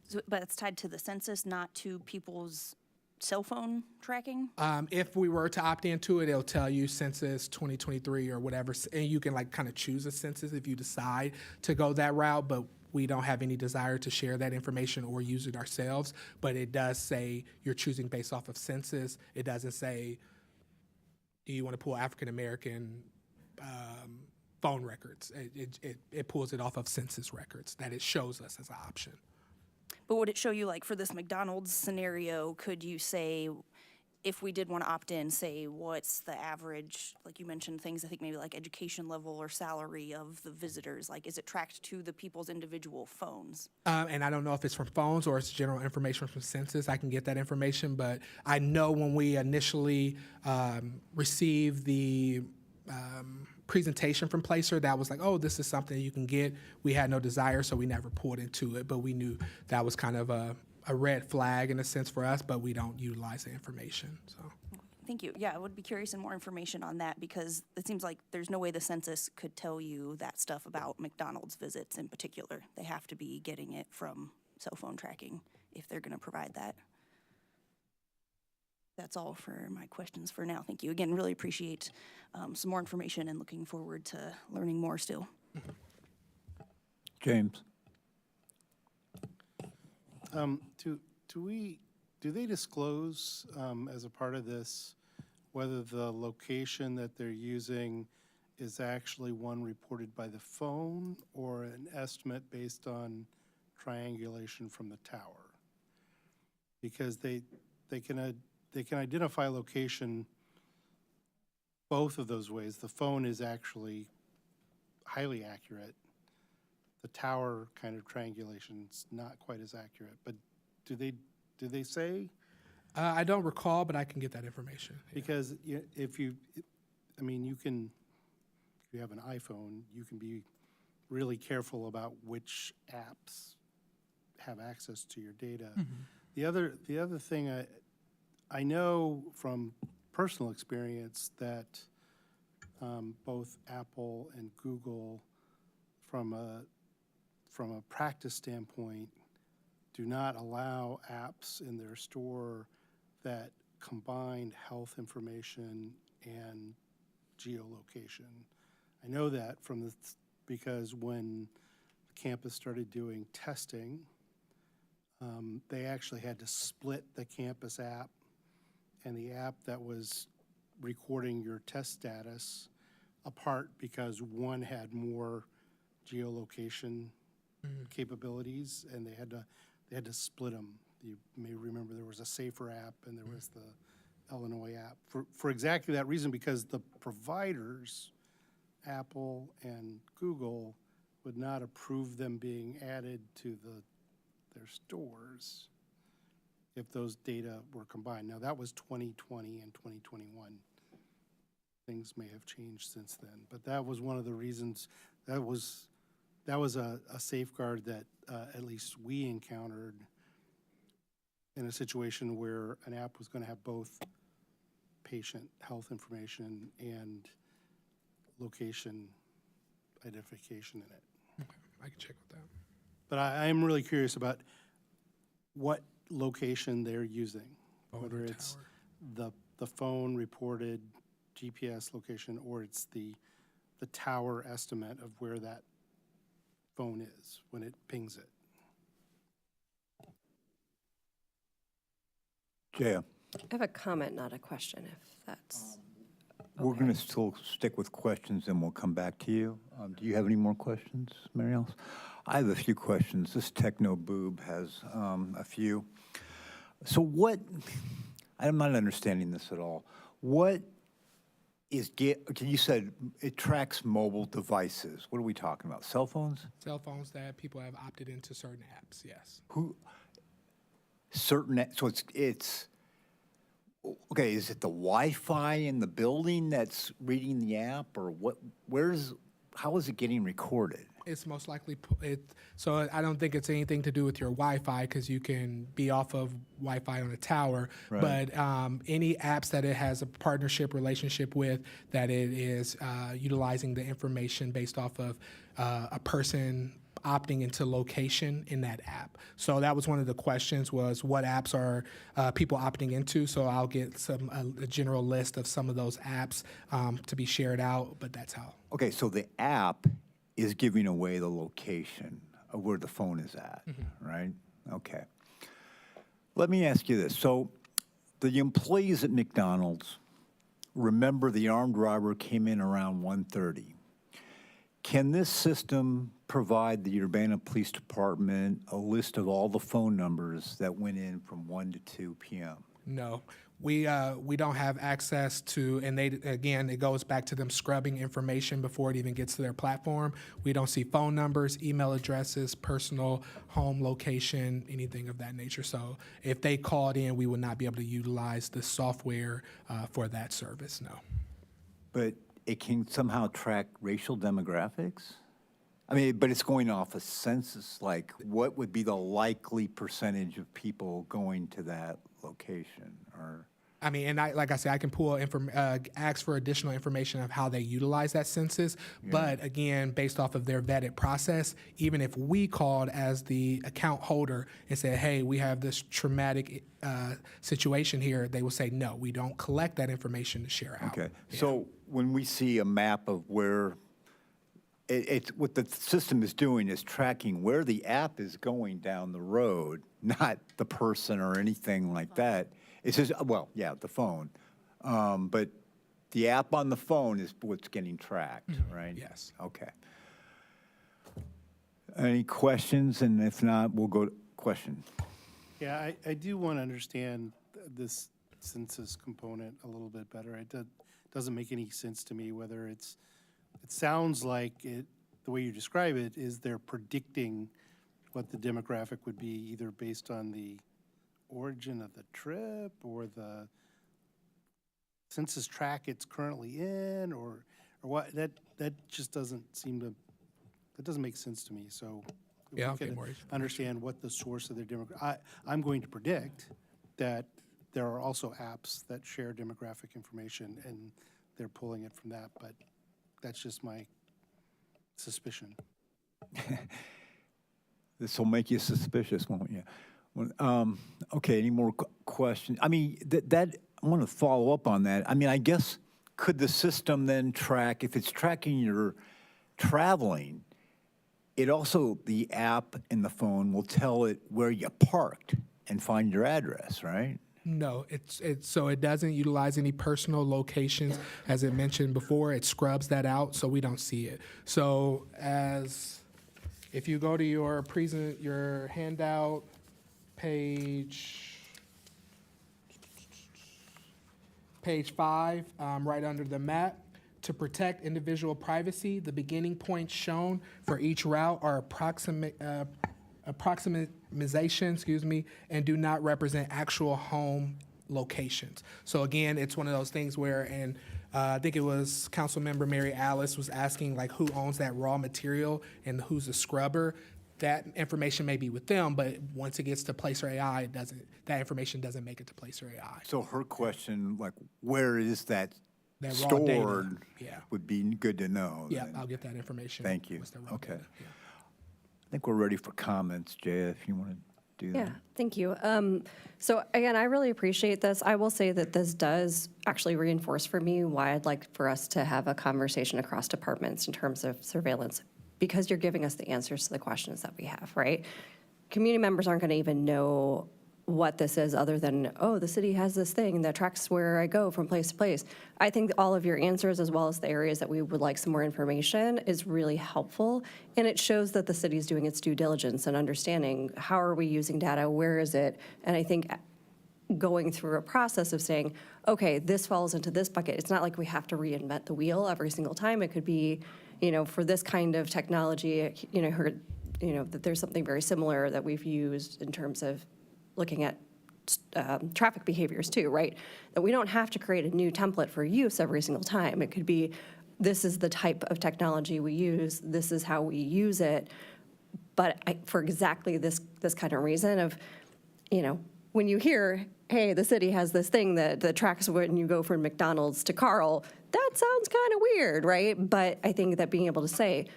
So, but it's tied to the census, not to people's cell phone tracking? If we were to opt into it, it'll tell you census 2023 or whatever, and you can like kind of choose a census if you decide to go that route, but we don't have any desire to share that information or use it ourselves. But it does say you're choosing based off of census. It doesn't say, do you want to pull African American phone records? It pulls it off of census records that it shows us as an option. But would it show you, like, for this McDonald's scenario, could you say, if we did want to opt in, say, what's the average, like you mentioned things, I think maybe like education level or salary of the visitors? Like, is it tracked to the people's individual phones? And I don't know if it's from phones or it's general information from census. I can get that information, but I know when we initially received the presentation from Placer, that was like, oh, this is something you can get. We had no desire, so we never pulled into it, but we knew that was kind of a red flag in a sense for us, but we don't utilize the information, so. Thank you. Yeah, I would be curious in more information on that because it seems like there's no way the census could tell you that stuff about McDonald's visits in particular. They have to be getting it from cell phone tracking if they're going to provide that. That's all for my questions for now. Thank you. Again, really appreciate some more information and looking forward to learning more still. James? Do they disclose as a part of this whether the location that they're using is actually one reported by the phone or an estimate based on triangulation from the tower? Because they can identify location both of those ways. The phone is actually highly accurate. The tower kind of triangulation is not quite as accurate, but do they say? I don't recall, but I can get that information. Yeah. Because if you have an iPhone, you can be really careful about which apps have access to your data. Mm-hmm. The other thing I know from personal experience that both Apple and Google, from a practice standpoint, do not allow apps in their store that combine health information and geolocation. I know that because when the campus started doing testing, they actually had to split the campus app and the app that was recording your test status apart because one had more geolocation capabilities, and they had to split them. You may remember there was a Safer app and there was the Illinois app for exactly that reason, because the providers, Apple and Google, would not approve them being added to their stores if those data were combined. Now, that was 2020 and 2021. Things may have changed since then, but that was one of the reasons. That was a safeguard that at least we encountered in a situation where an app was going to have both patient health information and location identification in it. Okay, I can check with that. But I am really curious about what location they're using, whether it's the phone reported GPS location, or it's the tower estimate of where that phone is when it pings it. Jaya, I have a comment, not a question, if that's, we're going to still stick with questions and we'll come back to you. Do you have any more questions, Mary Alice? I have a few questions. This Techno Boob has a few. So what, I'm not understanding this at all. What is, okay, you said it tracks mobile devices. What are we talking about? Cell phones? Cell phones that people have opted into certain apps, yes. So it's okay, is it the Wi-Fi in the building that's reading the app, or what, how is it getting recorded? It's most likely, so I don't think it's anything to do with your Wi-Fi, because you can be off of Wi-Fi on a tower. Right. But any apps that it has a partnership relationship with, that it is utilizing the information based off of a person opting into location in that app. So that was one of the questions, was what apps are people opting into? So I'll get a general list of some of those apps to be shared out, but that's how. Okay, so the app is giving away the location of where the phone is at, right? Okay. Let me ask you this. So the employees at McDonald's remember the armed robber came in around 1:30. Can this system provide the Urbana Police Department a list of all the phone numbers that went in from 1 to 2 p.m.? No, we don't have access to, and again, it goes back to them scrubbing information before it even gets to their platform. We don't see phone numbers, email addresses, personal home location, anything of that nature. So if they called in, we would not be able to utilize the software for that service, no. But it can somehow track racial demographics? I mean, but it's going off a census, like what would be the likely percentage of people going to that location, or? I mean, and like I said, I can pull ask for additional information of how they utilize that census. But again, based off of their vetted process, even if we called as the account holder and said, hey, we have this traumatic situation here, they will say, no, we don't collect that information to share out. Okay, so when we see a map of where, it's what the system is doing is tracking where the app is going down the road, not the person or anything like that. It says, well, yeah, the phone. But the app on the phone is what's getting tracked, right? Yes. Okay. Any questions? And if not, we'll go to question. Yeah, I do want to understand this census component a little bit better. It doesn't make any sense to me whether it sounds like the way you describe it is they're predicting what the demographic would be, either based on the origin of the trip or the census tract it's currently in, or what. That just doesn't seem to, that doesn't make sense to me. So if Yeah, we I'll get could more understand what the source of their demographic. I'm going to predict that there are also apps that share demographic information and they're pulling it from that, but that's just my suspicion. This will make you suspicious, won't you? Okay, any more questions? I mean, that I want to follow up on that. I mean, I guess, could the system then track, if it's tracking your traveling, it also, the app in the phone will tell it where you parked and find your address, right? No, so it doesn't utilize any personal locations. As it mentioned before, it scrubs that out, so we don't see it. So if you go to your handout, page 5, right under the map, to protect individual privacy, the beginning points shown for each route are approximation, and do not represent actual home locations. So again, it's one of those things where, and I think it was Councilmember Mary Alice was asking like who owns that raw material and who's the scrubber. That information may be with them, but once it gets to Placer AI, that information doesn't make it to Placer AI. So her question, like, where is that That raw data, stored, yeah. would be good to know. Yeah, then. I'll get that information. Thank you. What's the raw Okay. data, yeah. I think we're ready for comments, Jay, if you want to do that. Yeah, thank you. So again, I really appreciate this. I will say that this does actually reinforce for me why I'd like for us to have a conversation across departments in terms of surveillance, because you're giving us the answers to the questions that we have, right? Community members aren't going to even know what this is other than, oh, the city has this thing that tracks where I go from place to place. I think all of your answers, as well as the areas that we would like some more information, is really helpful. And it shows that the city is doing its due diligence and understanding how are we using data, where is it? And I think going through a process of saying, okay, this falls into this bucket. It's not like we have to reinvent the wheel every single time. It could be, for this kind of technology, heard, that there's something very similar that we've used in terms of looking at traffic behaviors too, right? That we don't have to create a new template for use every single time. It could be, this is the type of technology we use, this is how we use it, but for exactly this kind of reason of, when you hear, hey, the city has this thing that tracks when you go from McDonald's to Carl, that sounds kind of weird, right? But I think that being able to say,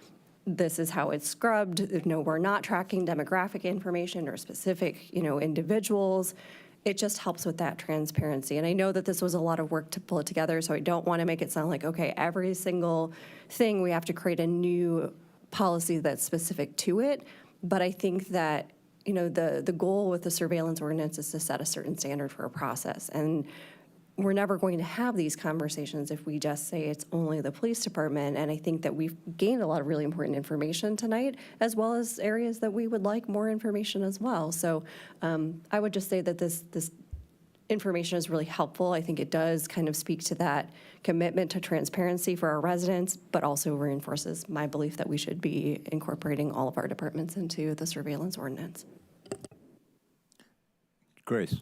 this is how it's scrubbed. No, we're not tracking demographic information or specific, individuals. It just helps with that transparency. And I know that this was a lot of work to pull it together, so I don't want to make it sound like, okay, every single thing we have to create a new policy that's specific to it. But I think that, the goal with the surveillance ordinance is to set a certain standard for a process. And we're never going to have these conversations if we just say it's only the police department. And I think that we've gained a lot of really important information tonight, as well as areas that we would like more information as well. So I would just say that this information is really helpful. I think it does kind of speak to that commitment to transparency for our residents, but also reinforces my belief that we should be incorporating all of our departments into the surveillance ordinance. Grace?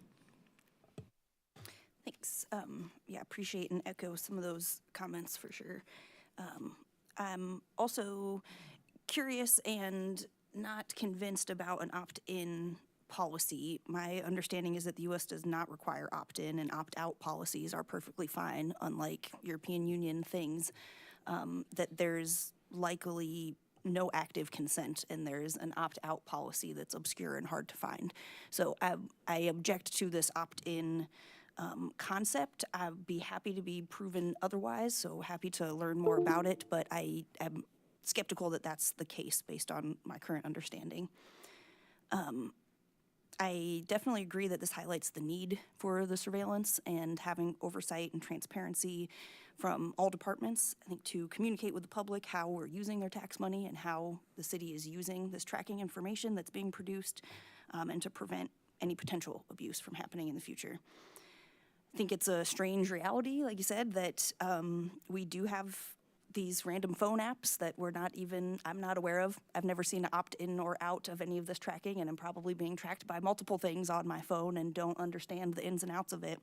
Thanks. Yeah, appreciate and echo some of those comments for sure. I'm also curious and not convinced about an opt-in policy. My understanding is that the U.S. does not require opt-in, and opt-out policies are perfectly fine, unlike European Union things, that there's likely no active consent and there's an opt-out policy that's obscure and hard to find. So I object to this opt-in concept. I'd be happy to be proven otherwise, so happy to learn more about it, but I am skeptical that that's the case based on my current understanding. I definitely agree that this highlights the need for the surveillance and having oversight and transparency from all departments, I think, to communicate with the public how we're using their tax money and how the city is using this tracking information that's being produced, and to prevent any potential abuse from happening in the future. I think it's a strange reality, like you said, that we do have these random phone apps that I'm not aware of. I've never seen an opt-in or out of any of this tracking, and I'm probably being tracked by multiple things on my phone and don't understand the ins and outs of it.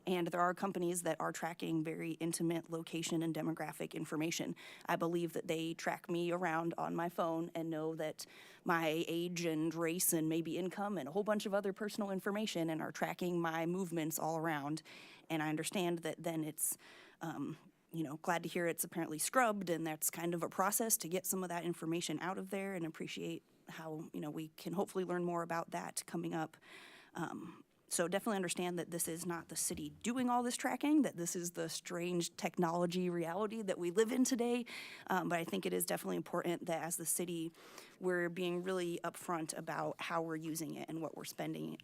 And there are companies that are tracking very intimate location and demographic information. I believe that they track me around on my phone and know that my age and race and maybe income and a whole bunch of other personal information, and are tracking my movements all around. And I understand that then it's, glad to hear it's apparently scrubbed, and that's kind of a process to get some of that information out of there, and appreciate how, we can hopefully learn more about that coming up. So definitely understand that this is not the city doing all this tracking, that this is the strange technology reality that we live in today. But I think it is definitely important that as the city, we're being really upfront about how we're using it and what we're spending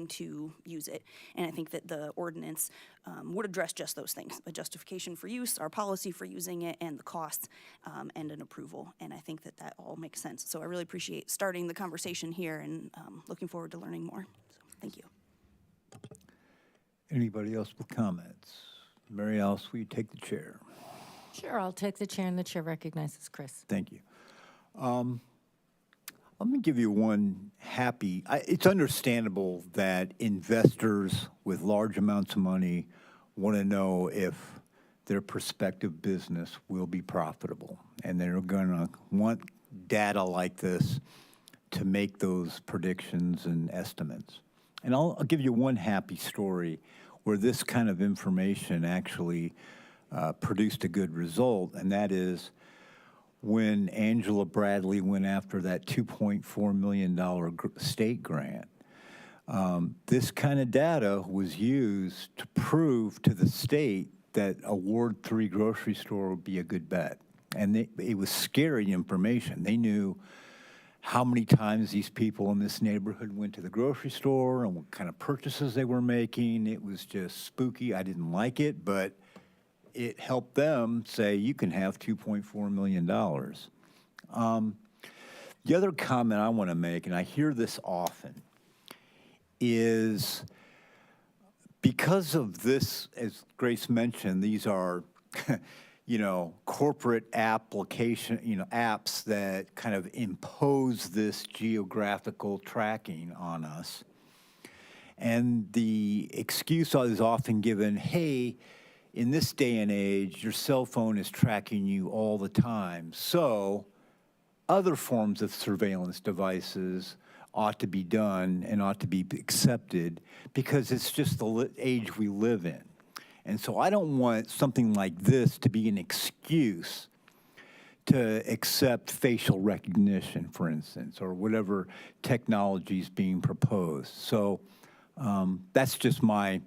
to use it. And I think that the ordinance would address just those things: a justification for use, our policy for using it, and the costs, and an approval. And I think that all makes sense. So I really appreciate starting the conversation here, and looking forward to learning more. So thank you. Anybody else with comments? Mary Alice, will you take the chair? Sure, I'll take the chair, and the chair recognizes Chris. Thank you. Let me give you one it's understandable that investors with large amounts of money want to know if their prospective business will be profitable. And they're going to want data like this to make those predictions and estimates. And I'll give you one happy story where this kind of information actually produced a good result, and that is when Angela Bradley went after that $2.4 million state grant. This kind of data was used to prove to the state that a Ward 3 grocery store would be a good bet. And it was scary information. They knew how many times these people in this neighborhood went to the grocery store and what kind of purchases they were making. It was just spooky. I didn't like it, but it helped them say, you can have $2.4 million. The other comment I want to make, and I hear this often, is because of this, as Grace mentioned, these are, corporate application, apps that kind of impose this geographical tracking on us. And the excuse is often given, hey, in this day and age, your cell phone is tracking you all the time. So other forms of surveillance devices ought to be done and ought to be accepted because it's just the age we live in. And so I don't want something like this to be an excuse to accept facial recognition, for instance, or whatever technology is being proposed. So that's just my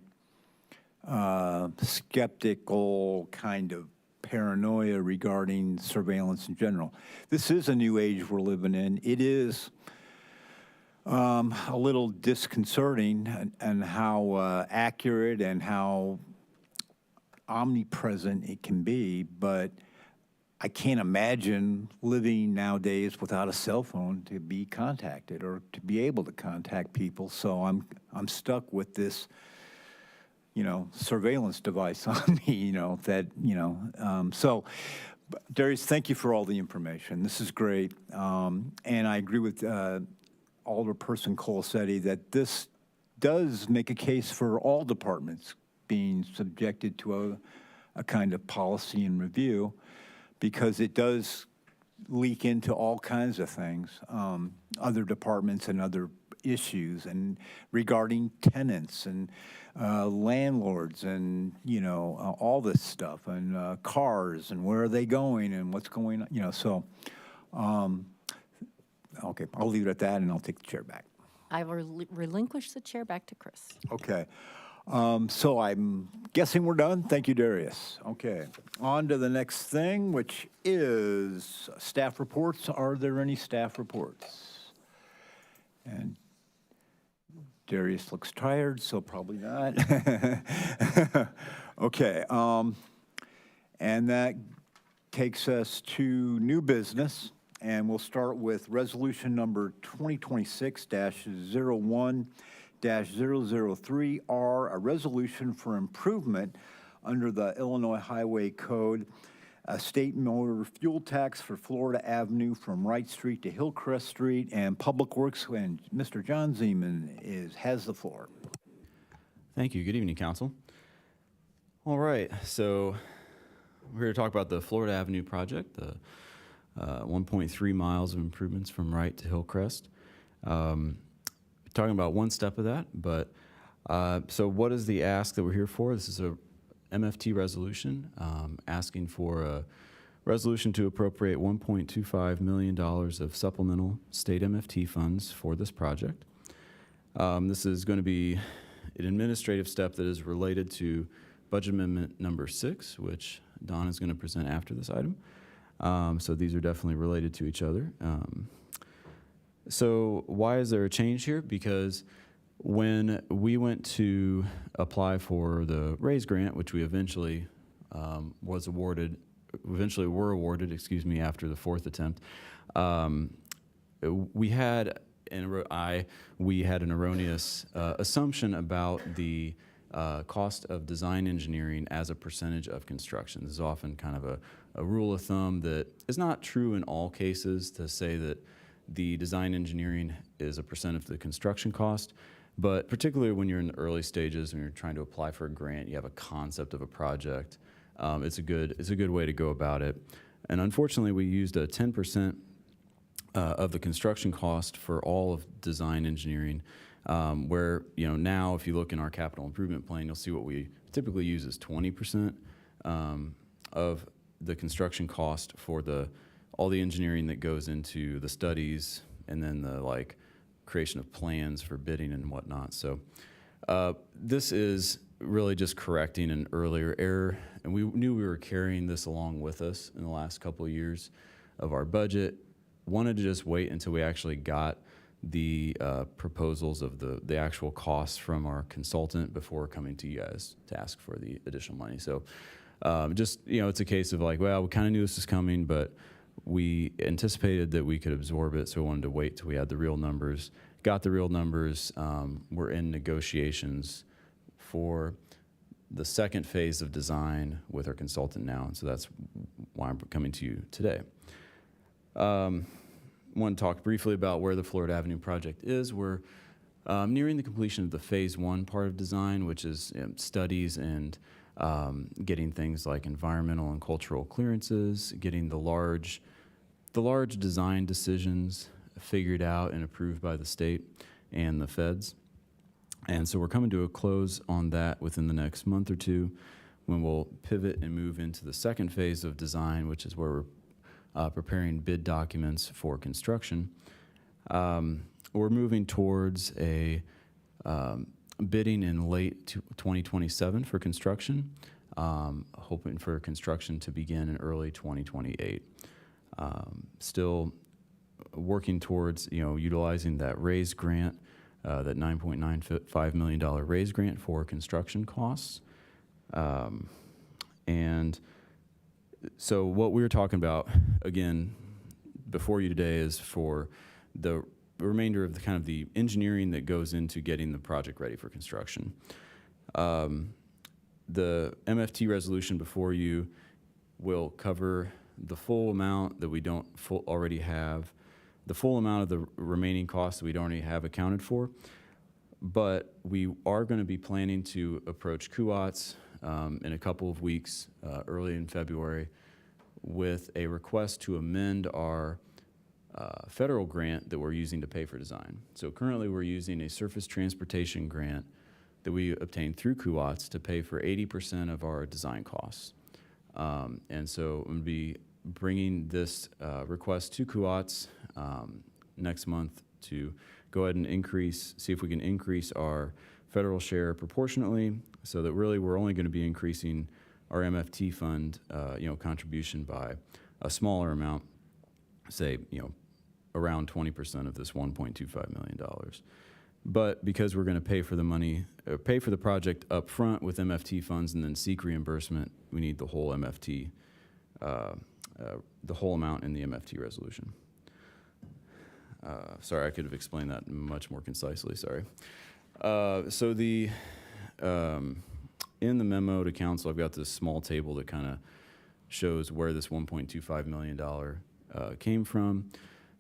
skeptical kind of paranoia regarding surveillance in general. This is a new age we're living in. It is a little disconcerting and how accurate and how omnipresent it can be, but I can't imagine living nowadays without a cell phone to be contacted or to be able to contact people. So I'm stuck with this, surveillance device on me, So, Darius, thank you for all the information. This is great. And I agree with Alderperson Colasetti that this does make a case for all departments being subjected to a kind of policy and review, because it does leak into all kinds of things, other departments and other issues, and regarding tenants and landlords and, all this stuff, and cars and where are they going and what's going on, so, okay, I'll leave it at that and I'll take the chair back. I will relinquish the chair back to Chris. Okay. So I'm guessing we're done. Thank you, Darius. Okay. On to the next thing, which is staff reports. Are there any staff reports? And Darius looks tired, so probably not. Okay. And that takes us to new business. And we'll start with resolution number 2026-01-003R, a resolution for improvement under the Illinois Highway Code, a state motor fuel tax for Florida Avenue from Wright Street to Hillcrest Street, and Public Works. And Mr. John Zeman has the floor. Thank you. Good evening, Council. All right, so we're here to talk about the Florida Avenue project, the 1.3 miles of improvements from Wright to Hillcrest. Talking about one step of that, but so what is the ask that we're here for? This is a MFT resolution asking for a resolution to appropriate $1.25 million of supplemental state MFT funds for this project. This is going to be an administrative step that is related to Budget Amendment number 6, which Don is going to present after this item. So these are definitely related to each other. So why is there a change here? Because when we went to apply for the RAISE grant, which we eventually were awarded, after the fourth attempt, we had an erroneous assumption about the cost of design engineering as a percentage of construction. This is often kind of a rule of thumb that is not true in all cases, to say that the design engineering is a percent of the construction cost, but particularly when you're in the early stages, when you're trying to apply for a grant, you have a concept of a project, it's a good way to go about it. And unfortunately, we used a 10% of the construction cost for all of design engineering, where, now if you look in our capital improvement plan, you'll see what we typically use is 20% of the construction cost for the all the engineering that goes into the studies and then the like creation of plans for bidding and whatnot. So this is really just correcting an earlier error, and we knew we were carrying this along with us in the last couple of years of our budget. Wanted to just wait until we actually got the proposals of the actual costs from our consultant before coming to you guys to ask for the additional money. So just, it's a case of like, well, we kind of knew this was coming, but we anticipated that we could absorb it, so we wanted to wait till we had the real numbers. Got the real numbers. We're in negotiations for the second phase of design with our consultant now, and so that's why I'm coming to you today. Want to talk briefly about where the Florida Avenue project is. We're nearing the completion of the phase 1 part of design, which is studies and getting things like environmental and cultural clearances, getting the large design decisions figured out and approved by the state and the feds. And so we're coming to a close on that within the next month or two, when we'll pivot and move into the second phase of design, which is where we're preparing bid documents for construction. We're moving towards a bidding in late 2027 for construction, hoping for construction to begin in early 2028. Still working towards, utilizing that RAISE grant, that $9.95 million RAISE grant for construction costs. And so what we were talking about, again, before you today is for the remainder of the kind of the engineering that goes into getting the project ready for construction. The MFT resolution before you will cover the full amount that we don't already have, the full amount of the remaining costs that we don't already have accounted for. But we are going to be planning to approach CUOTS in a couple of weeks, early in February, with a request to amend our federal grant that we're using to pay for design. So currently we're using a surface transportation grant that we obtained through CUOTS to pay for 80% of our design costs. And so I'm going to be bringing this request to CUOTS next month to go ahead and see if we can increase our federal share proportionately, so that really we're only going to be increasing our MFT fund, contribution by a smaller amount, say, around 20% of this $1.25 million. But because we're going to pay for the project up front with MFT funds and then seek reimbursement, we need the whole MFT, the whole amount in the MFT resolution. Sorry, I could have explained that much more concisely, sorry. So in the memo to council, I've got this small table that kind of shows where this $1.25 million came from,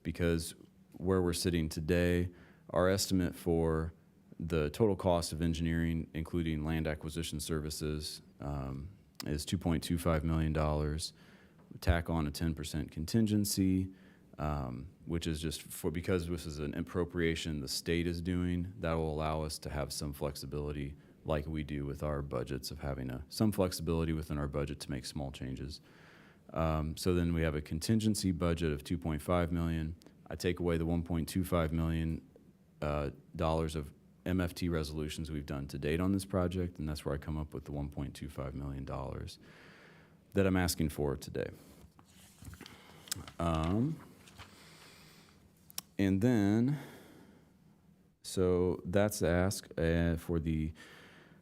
because where we're sitting today, our estimate for the total cost of engineering, including land acquisition services, is $2.25 million. Tack on a 10% contingency, which is just because this is an appropriation the state is doing, that will allow us to have some flexibility, like we do with our budgets, of having some flexibility within our budget to make small changes. So then we have a contingency budget of $2.5 million. I take away the $1.25 million dollars of MFT resolutions we've done to date on this project, and that's where I come up with the $1.25 million that I'm asking for today. And then, so that's the ask for the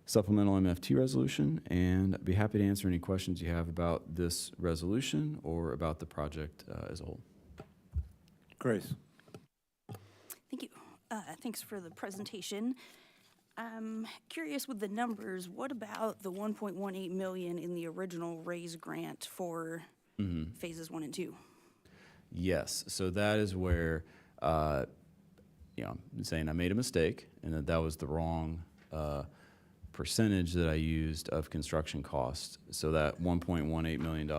supplemental MFT resolution, and I'd be happy to answer any questions you have about this resolution or about the project as a whole. Grace. Thank you. Thanks for the presentation. I'm curious with the numbers, what about the 1.18 million in the original RAISE grant for phases 1 and 2? Yes, so that is where, I'm saying I made a mistake and that was the wrong percentage that I used of construction costs. So that $1.18 million.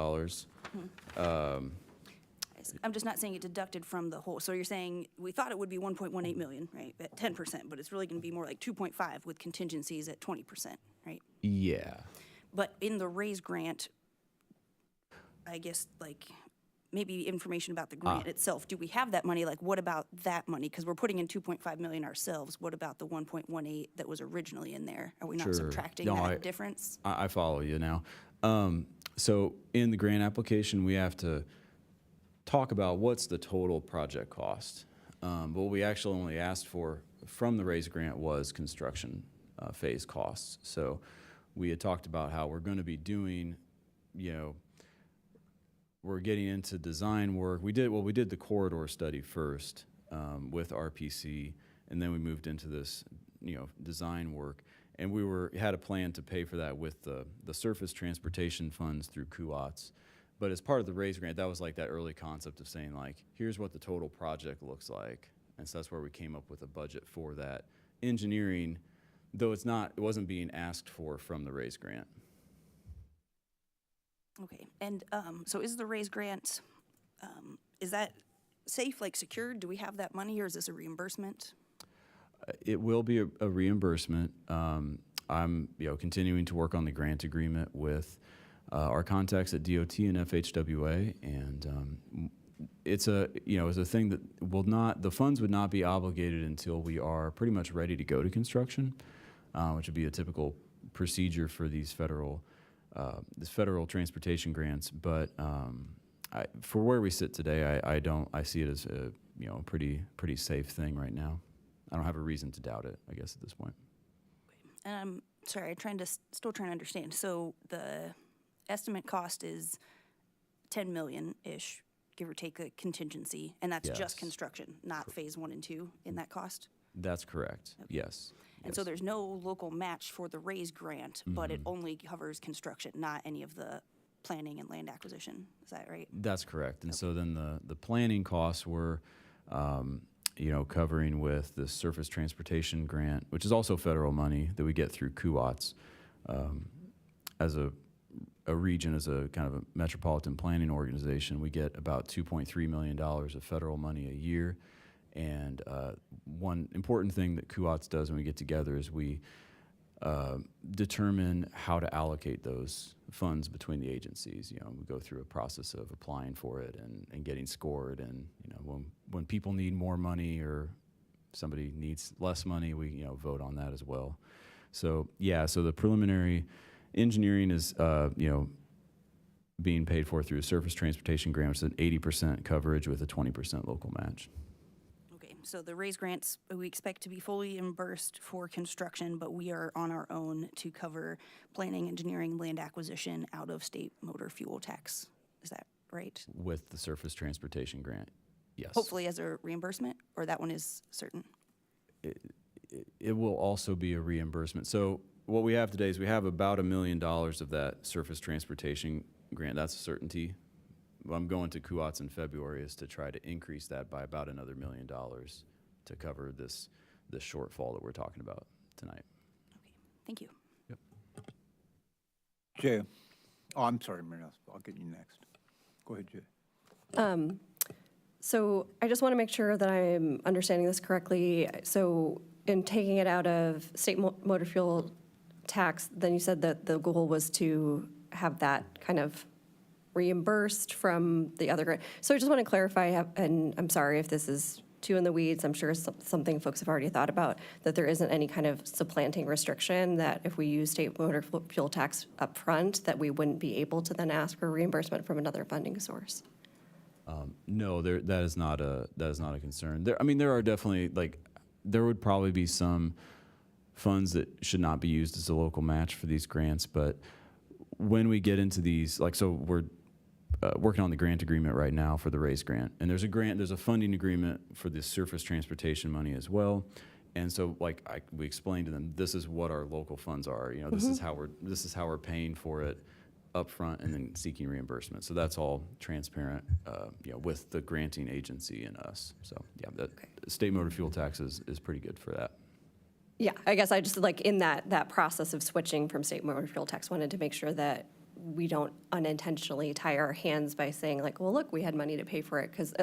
I'm just not saying it deducted from the whole. So you're saying we thought it would be 1.18 million, right, at 10%, but it's really going to be more like 2.5 with contingencies at 20%, right? Yeah. But in the RAISE grant, I guess, like, maybe information about the grant itself. Do we have that money? Like, what about that money? Because we're putting in 2.5 million ourselves. What about the 1.18 that was originally in there? Are we not Sure. subtracting No, that difference? I follow you now. So in the grant application, we have to talk about what's the total project cost. But what we actually only asked for from the RAISE grant was construction phase costs. So we had talked about how we're going to be doing, we're getting into design work. We did the corridor study first with RPC, and then we moved into this, design work. And we had a plan to pay for that with the surface transportation funds through CUOTS. But as part of the RAISE grant, that was like that early concept of saying, like, here's what the total project looks like. And so that's where we came up with a budget for that. Engineering, though it wasn't being asked for from the RAISE grant. Okay, and so is the RAISE grant, is that safe, like secured? Do we have that money, or is this a reimbursement? It will be a reimbursement. I'm continuing to work on the grant agreement with our contacts at DOT and FHWA, and it's a thing that the funds would not be obligated until we are pretty much ready to go to construction, which would be a typical procedure for these federal transportation grants. But for where we sit today, I see it as a pretty safe thing right now. I don't have a reason to doubt it, I guess, at this point. And I'm sorry, still trying to understand. So the estimate cost is 10 million-ish, give or take a contingency, and that's Yes. just construction, not phase 1 and 2 in that cost? That's correct. Yes. And so there's no local match for the RAISE grant, but it only covers construction, not any of the planning and land acquisition. Is that right? That's correct. And so then the planning costs were, covering with the surface transportation grant, which is also federal money that we get through CUOTS. As a region, as a kind of a metropolitan planning organization, we get about $2.3 million of federal money a year. And one important thing that CUOTS does when we get together is we determine how to allocate those funds between the agencies. We go through a process of applying for it and getting scored. And when people need more money or somebody needs less money, we vote on that as well. So so the preliminary engineering is being paid for through a surface transportation grant, which is an 80% coverage with a 20% local match. Okay, so the RAISE grants, we expect to be fully reimbursed for construction, but we are on our own to cover planning, engineering, land acquisition out of state motor fuel tax. Is that right? With the surface transportation grant, yes. Hopefully as a reimbursement, or that one is certain? It will also be a reimbursement. So what we have today is we have about $1 million of that surface transportation grant. That's a certainty. I'm going to CUOTS in February is to try to increase that by about another $1 million to cover this shortfall that we're talking about tonight. Okay, thank you. Jay. Oh, I'm sorry, Maria. I'll get you next. Go ahead, Jay. So I just want to make sure that I'm understanding this correctly. So in taking it out of state motor fuel tax, then you said that the goal was to have that kind of reimbursed from the other grant. So I just want to clarify, and I'm sorry if this is too in the weeds, I'm sure something folks have already thought about, that there isn't any kind of supplanting restriction that if we use state motor fuel tax up front, that we wouldn't be able to then ask for reimbursement from another funding source. No, that is not a concern. There are definitely, there would probably be some funds that should not be used as a local match for these grants, but when we get into these, so we're working on the grant agreement right now for the RAISE grant, and there's a funding agreement for the surface transportation money as well. And so, we explained to them, this is what our local funds are. This is how we're paying for it upfront and then seeking reimbursement. So that's all transparent, with the granting agency and us. So that state motor fuel tax is pretty good for that. Yeah, I guess I just, in that process of switching from state motor fuel tax, wanted to make sure that we don't unintentionally tie our hands by saying, well, look, we had money to pay for it. Because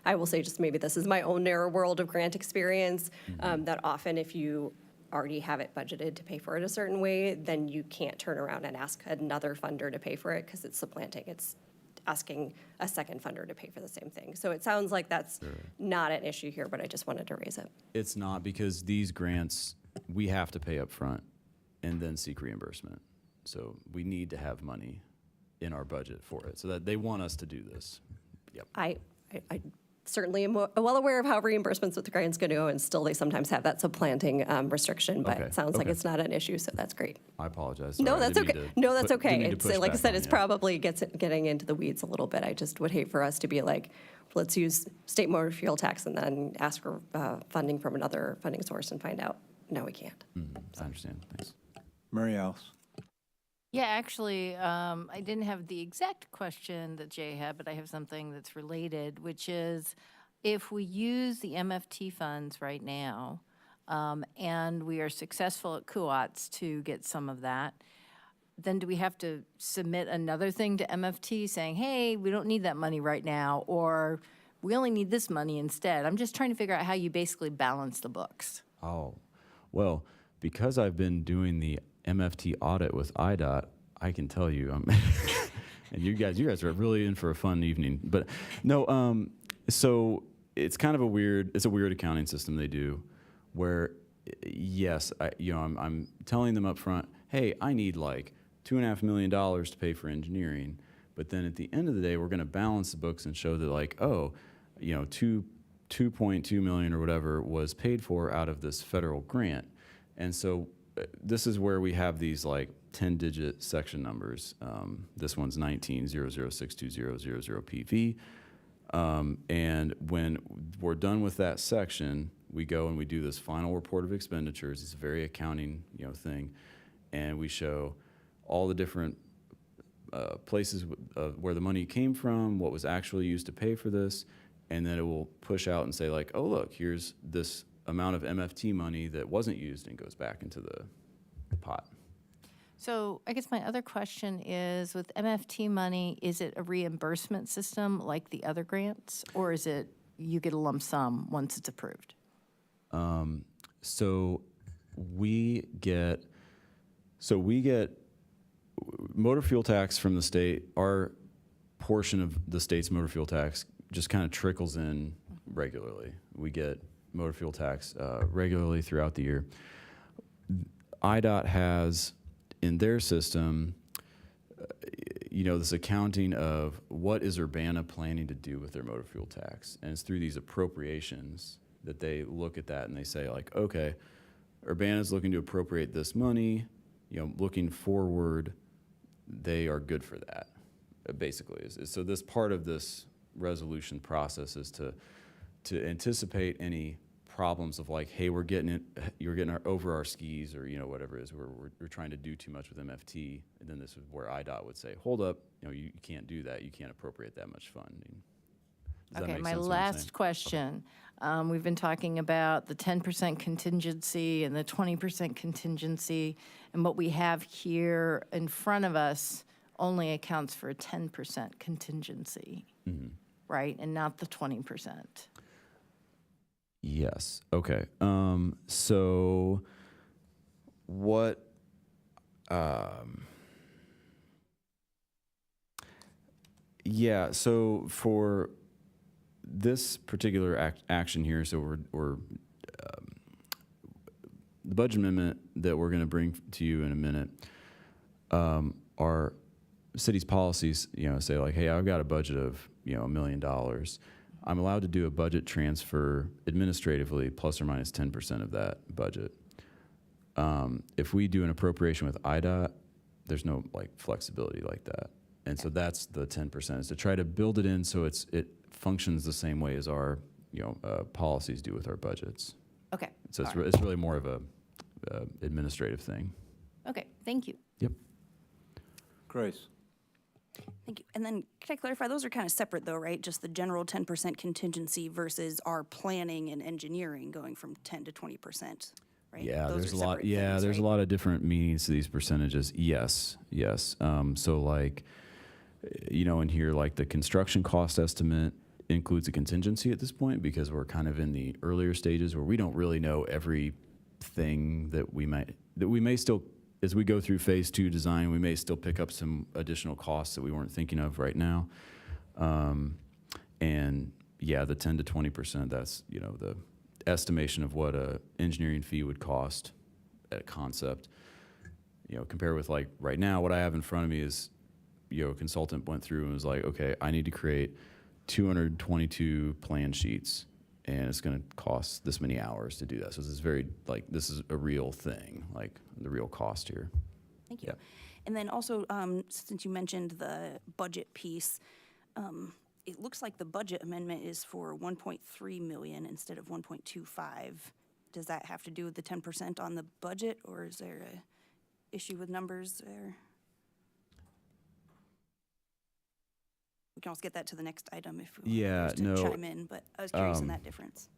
I will say, just maybe this is my own narrow world of grant experience, that often if you already have it budgeted to pay for it a certain way, then you can't turn around and ask another funder to pay for it because it's supplanting. It's asking a second funder to pay for the same thing. So it sounds like that's not an issue here, but I just wanted to raise it. It's not, because these grants, we have to pay up front and then seek reimbursement. So we need to have money in our budget for it, so that they want us to do this. Yep. I certainly am well aware of how reimbursements with the grants going to go, and still they sometimes have that supplanting restriction, but Okay, it sounds like okay. it's not an issue, so that's great. I apologize. No, Sorry, I that's didn't okay. mean to No, that's put- didn't okay. mean to It's, push like I back said, on it's you. probably getting into the weeds a little bit. I just would hate for us to be like, let's use state motor fuel tax and then ask for funding from another funding source and find out, no, we can't. I understand, thanks. Mary Alice? Yeah, actually, I didn't have the exact question that Jay had, but I have something that's related, which is if we use the MFT funds right now, and we are successful at CUATS to get some of that, then do we have to submit another thing to MFT saying, hey, we don't need that money right now, or we only need this money instead? I'm just trying to figure out how you basically balance the books. Oh, well, because I've been doing the MFT audit with IDOT, I can tell you, and you guys are really in for a fun evening. But no, so it's kind of a weird accounting system they do, where yes, I'm telling them up front, hey, I need like $2.5 million to pay for engineering, but then at the end of the day, we're going to balance the books and show that like, oh, 2.2 million or whatever was paid for out of this federal grant. And so this is where we have these like 10-digit section numbers. This one's 1900620000PV. And when we're done with that section, we go and we do this final report of expenditures. It's a very accounting, thing, and we show all the different places where the money came from, what was actually used to pay for this, and then it will push out and say like, oh look, here's this amount of MFT money that wasn't used and goes back into the pot. So I guess my other question is, with MFT money, is it a reimbursement system like the other grants, or is it you get a lump sum once it's approved? So we get motor fuel tax from the state. Our portion of the state's motor fuel tax just kind of trickles in regularly. We get motor fuel tax regularly throughout the year. IDOT has in their system, this accounting of what is Urbana planning to do with their motor fuel tax. And it's through these appropriations that they look at that and they say like, okay, Urbana's looking to appropriate this money, looking forward, they are good for that, basically. So this part of this resolution process is to anticipate any problems of like, hey, you're getting over our skis, or whatever it is, we're trying to do too much with MFT, and then this is where IDOT would say, hold up, you can't do that, you can't appropriate that much funding. Does that Okay, make my sense what I'm saying? last question. We've been talking about the 10% contingency and the 20% contingency, and what we have here in front of us only accounts for a 10% contingency, right? And not the 20%. Yes. Okay. So what? Yeah. So for this particular action here, so we're the budget amendment that we're going to bring to you in a minute. Our city's policies, say like, hey, I've got a budget of $1 million. I'm allowed to do a budget transfer administratively plus or minus 10% of that budget. If we do an appropriation with IDOT, there's no flexibility like that. And so that's the 10%, is to try to build it in so it functions the same way as our policies do with our budgets. Okay. So it's, all right. it's really more of a administrative thing. Okay, thank you. Yep. Grace? Thank you. And then can I clarify, those are kind of separate though, right? Just the general 10% contingency versus our planning and engineering going from 10 to 20%, right? Yeah, Those there's a are lot. separate Yeah, things, there's right? a lot of different meanings to these percentages. Yes. So like, in here, like the construction cost estimate includes a contingency at this point because we're kind of in the earlier stages where we don't really know everything that we may still as we go through phase 2 design, we may still pick up some additional costs that we weren't thinking of right now. And yeah, the 10 to 20%, that's, you know, the estimation of what a engineering fee would cost at concept. You know, compare with like right now, what I have in front of me is, you know, a consultant went through and was like, okay, I need to create 222 plan sheets, and it's going to cost this many hours to do that. So this is very, like, this is a real thing, like the real cost here. Thank you. Yeah. And then also, since you mentioned the budget piece, it looks like the budget amendment is for 1.3 million instead of 1.25. Does that have to do with the 10% on the budget, or is there a issue with numbers there? We can also get that to the next item if we Yeah, want to no, chime in, but I was curious in that difference.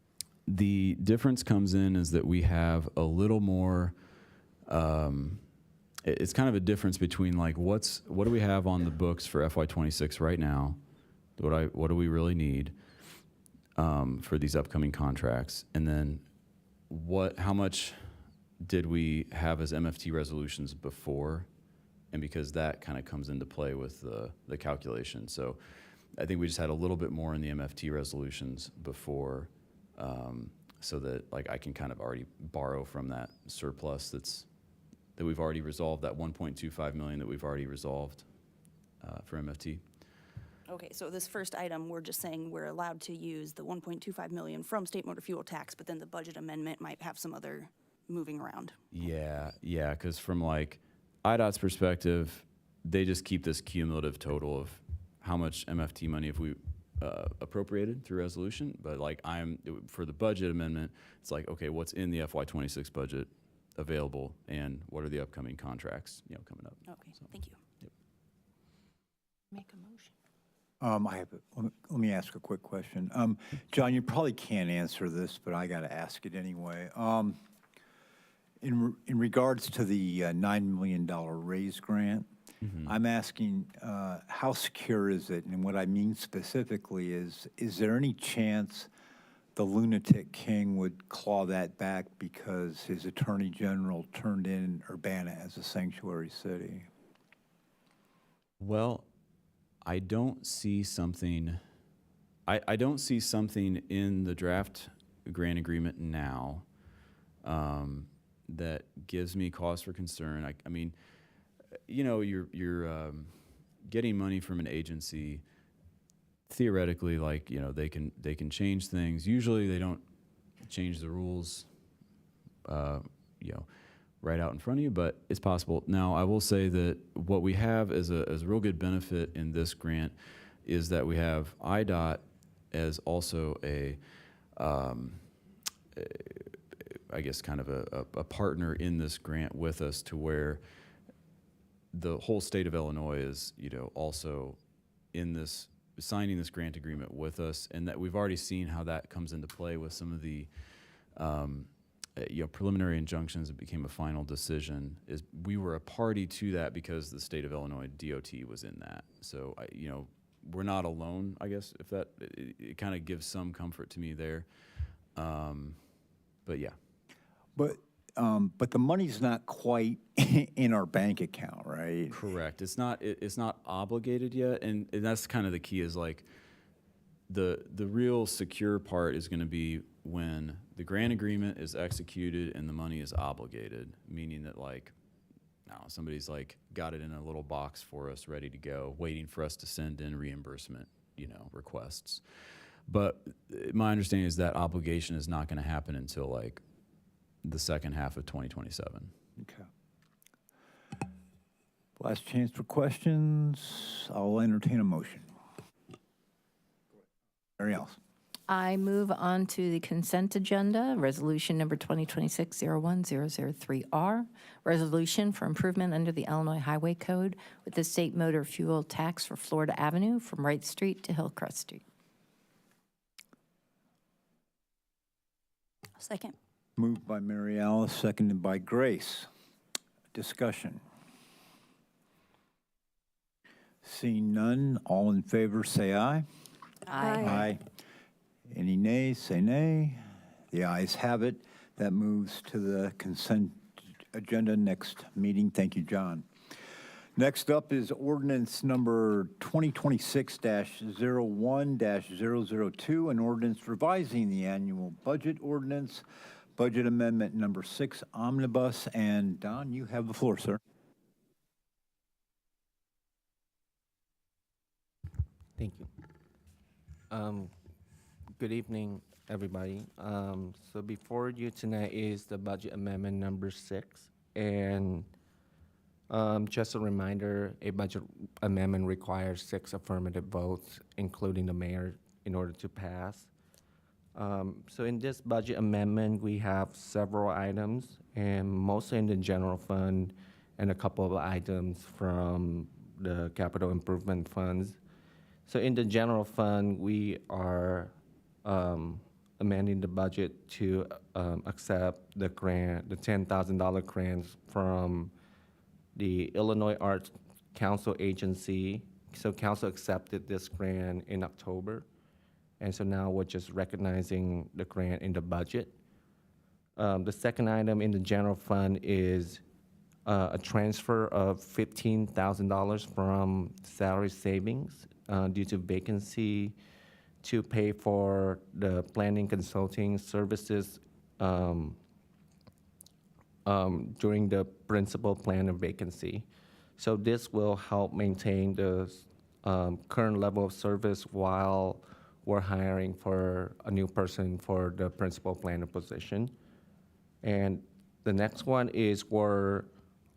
The difference comes in is that we have a little more, it's kind of a difference between like what do we have on the books for FY26 right now? What do we really need for these upcoming contracts? And then how much did we have as MFT resolutions before? And because that kind of comes into play with the calculation. So I think we just had a little bit more in the MFT resolutions before, so that like I can kind of already borrow from that surplus that we've already resolved, that 1.25 million that we've already resolved for MFT. Okay, so this first item, we're just saying we're allowed to use the 1.25 million from state motor fuel tax, but then the budget amendment might have some other moving around. Yeah, because from like IDOT's perspective, they just keep this cumulative total of how much MFT money have we appropriated through resolution. But like for the budget amendment, it's like, okay, what's in the FY26 budget available, and what are the upcoming contracts, you know, coming up? Okay, thank you. Make a motion. Let me ask a quick question. John, you probably can't answer this, but I got to ask it anyway. In regards to the $9 million raise grant, I'm asking how secure is it? And what I mean specifically is there any chance the lunatic king would claw that back because his attorney general turned in Urbana as a sanctuary city? Well, I don't see something. I don't see something in the draft grant agreement now that gives me cause for concern. I mean, you know, you're getting money from an agency. Theoretically, like, you know, they can change things. Usually, they don't change the rules, you know, right out in front of you, but it's possible. Now, I will say that what we have as a real good benefit in this grant is that we have IDOT as also I guess kind of a partner in this grant with us, to where the whole state of Illinois is, you know, also in this, signing this grant agreement with us, and that we've already seen how that comes into play with some of the you know, preliminary injunctions that became a final decision. Is we were a party to that because the state of Illinois DOT was in that. So you know, we're not alone, I guess, if that, it kind of gives some comfort to me there. But yeah. But the money's not quite in our bank account, right? Correct. It's not obligated yet, and that's kind of the key, is like the real secure part is going to be when the grant agreement is executed and the money is obligated, meaning that like now somebody's like got it in a little box for us ready to go, waiting for us to send in reimbursement, you know, requests. But my understanding is that obligation is not going to happen until like the second half of 2027. Okay. Last chance for questions. I'll entertain a motion. Mary Alice. I move on to the consent agenda, resolution number 2026-01-003R, resolution for improvement under the Illinois Highway Code with the state motor fuel tax for Florida Avenue from Wright Street to Hillcrest Street. Second. Moved by Mary Alice, seconded by Grace. Discussion. Seeing none, all in favor say aye. Aye. Any nays, say nay. The ayes have it. That moves to the consent agenda next meeting. Thank you, John. Next up is ordinance number 2026-01-002, an ordinance revising the annual budget ordinance, budget amendment number 6 omnibus. And Don, you have the floor, sir. Thank you. Good evening, everybody. So before you tonight is the budget amendment number 6. And just a reminder, a budget amendment requires 6 affirmative votes, including the mayor, in order to pass. So in this budget amendment, we have several items, and mostly in the general fund, and a couple of items from the capital improvement funds. So in the general fund, we are amending the budget to accept the grant, the $10,000 grants from the Illinois Arts Council Agency. So council accepted this grant in October. And so now we're just recognizing the grant in the budget. The second item in the general fund is a transfer of $15,000 from salary savings due to vacancy to pay for the planning consulting services during the principal planner vacancy. So this will help maintain the current level of service while we're hiring for a new person for the principal planner position. And the next one is we're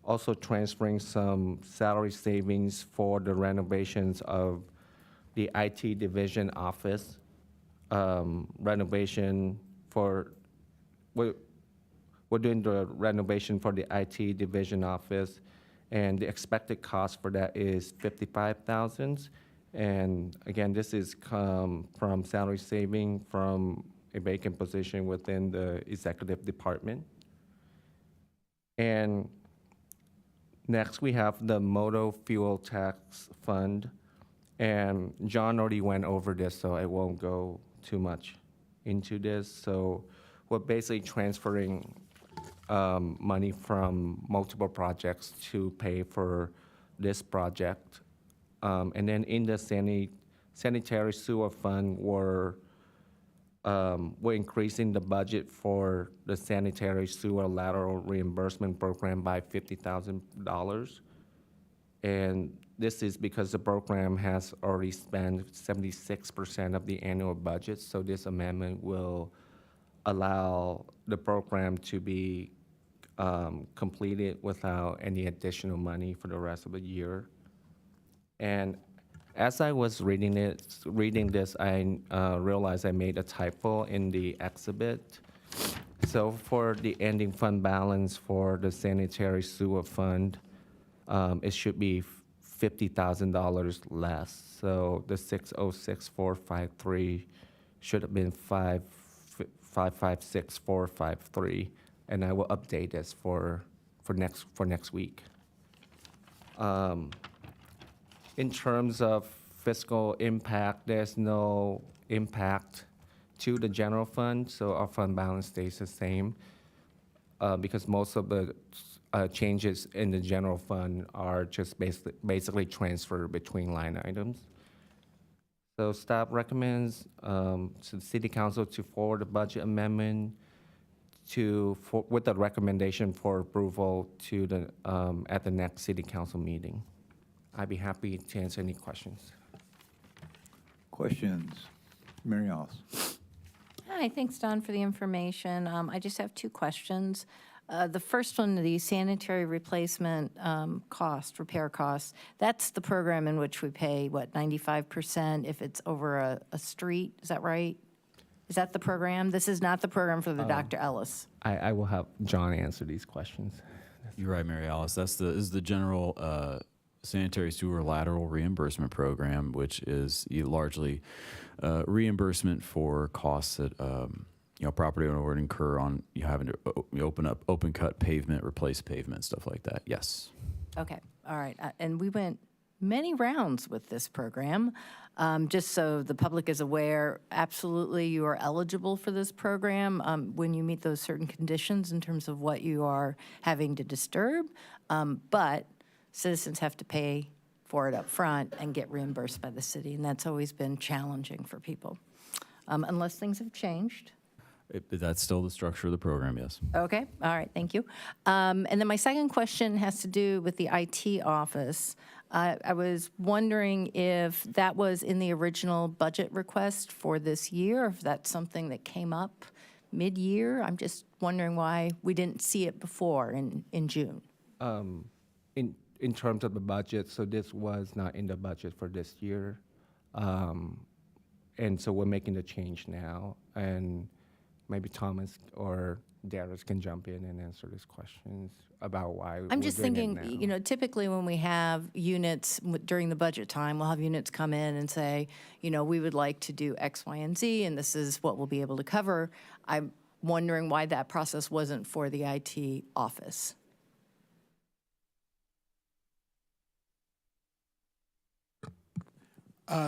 also transferring some salary savings for the renovations of the IT division office, renovation for, we're doing the renovation for the IT division office, and the expected cost for that is $55,000. And again, this is come from salary saving from a vacant position within the executive department. And next, we have the motor fuel tax fund. And John already went over this, so I won't go too much into this. So we're basically transferring money from multiple projects to pay for this project. And then in the sanitary sewer fund, we're increasing the budget for the sanitary sewer lateral reimbursement program by $50,000. And this is because the program has already spent 76% of the annual budget. So this amendment will allow the program to be completed without any additional money for the rest of the year. And as I was reading this, I realized I made a typo in the exhibit. So for the ending fund balance for the sanitary sewer fund, it should be $50,000 less. So the 606,453 should have been 556,453, and I will update this for next week. In terms of fiscal impact, there's no impact to the general fund, so our fund balance stays the same because most of the changes in the general fund are just basically transferred between line items. So staff recommends to the city council to forward the budget amendment with the recommendation for approval to the at the next city council meeting. I'd be happy to answer any questions. Questions? Mary Alice. Hi, thanks, Don, for the information. I just have 2 questions. The first one, the sanitary replacement repair costs, that's the program in which we pay, 95% if it's over a street, is that right? Is that the program? This is not the program for the Dr. Ellis. I will have John answer these questions. You're right, Mary Alice. This is the general sanitary sewer lateral reimbursement program, which is largely reimbursement for costs that property owner would incur on having to open cut pavement, replace pavement, stuff like that. Yes. Okay, all right. And we went many rounds with this program. Just so the public is aware, absolutely you are eligible for this program when you meet those certain conditions in terms of what you are having to disturb. But citizens have to pay for it up front and get reimbursed by the city, and that's always been challenging for people, unless things have changed. That's still the structure of the program, yes. Okay, all right, thank you. And then my second question has to do with the IT office. I was wondering if that was in the original budget request for this year, or if that's something that came up mid-year. I'm just wondering why we didn't see it before in June. In terms of the budget, so this was not in the budget for this year. And so we're making the change now. And maybe Thomas or Darius can jump in and answer these questions about why I'm we're just doing it thinking, now. you know, typically when we have units during the budget time, we'll have units come in and say, you know, we would like to do X, Y, and Z, and this is what we'll be able to cover. I'm wondering why that process wasn't for the IT office.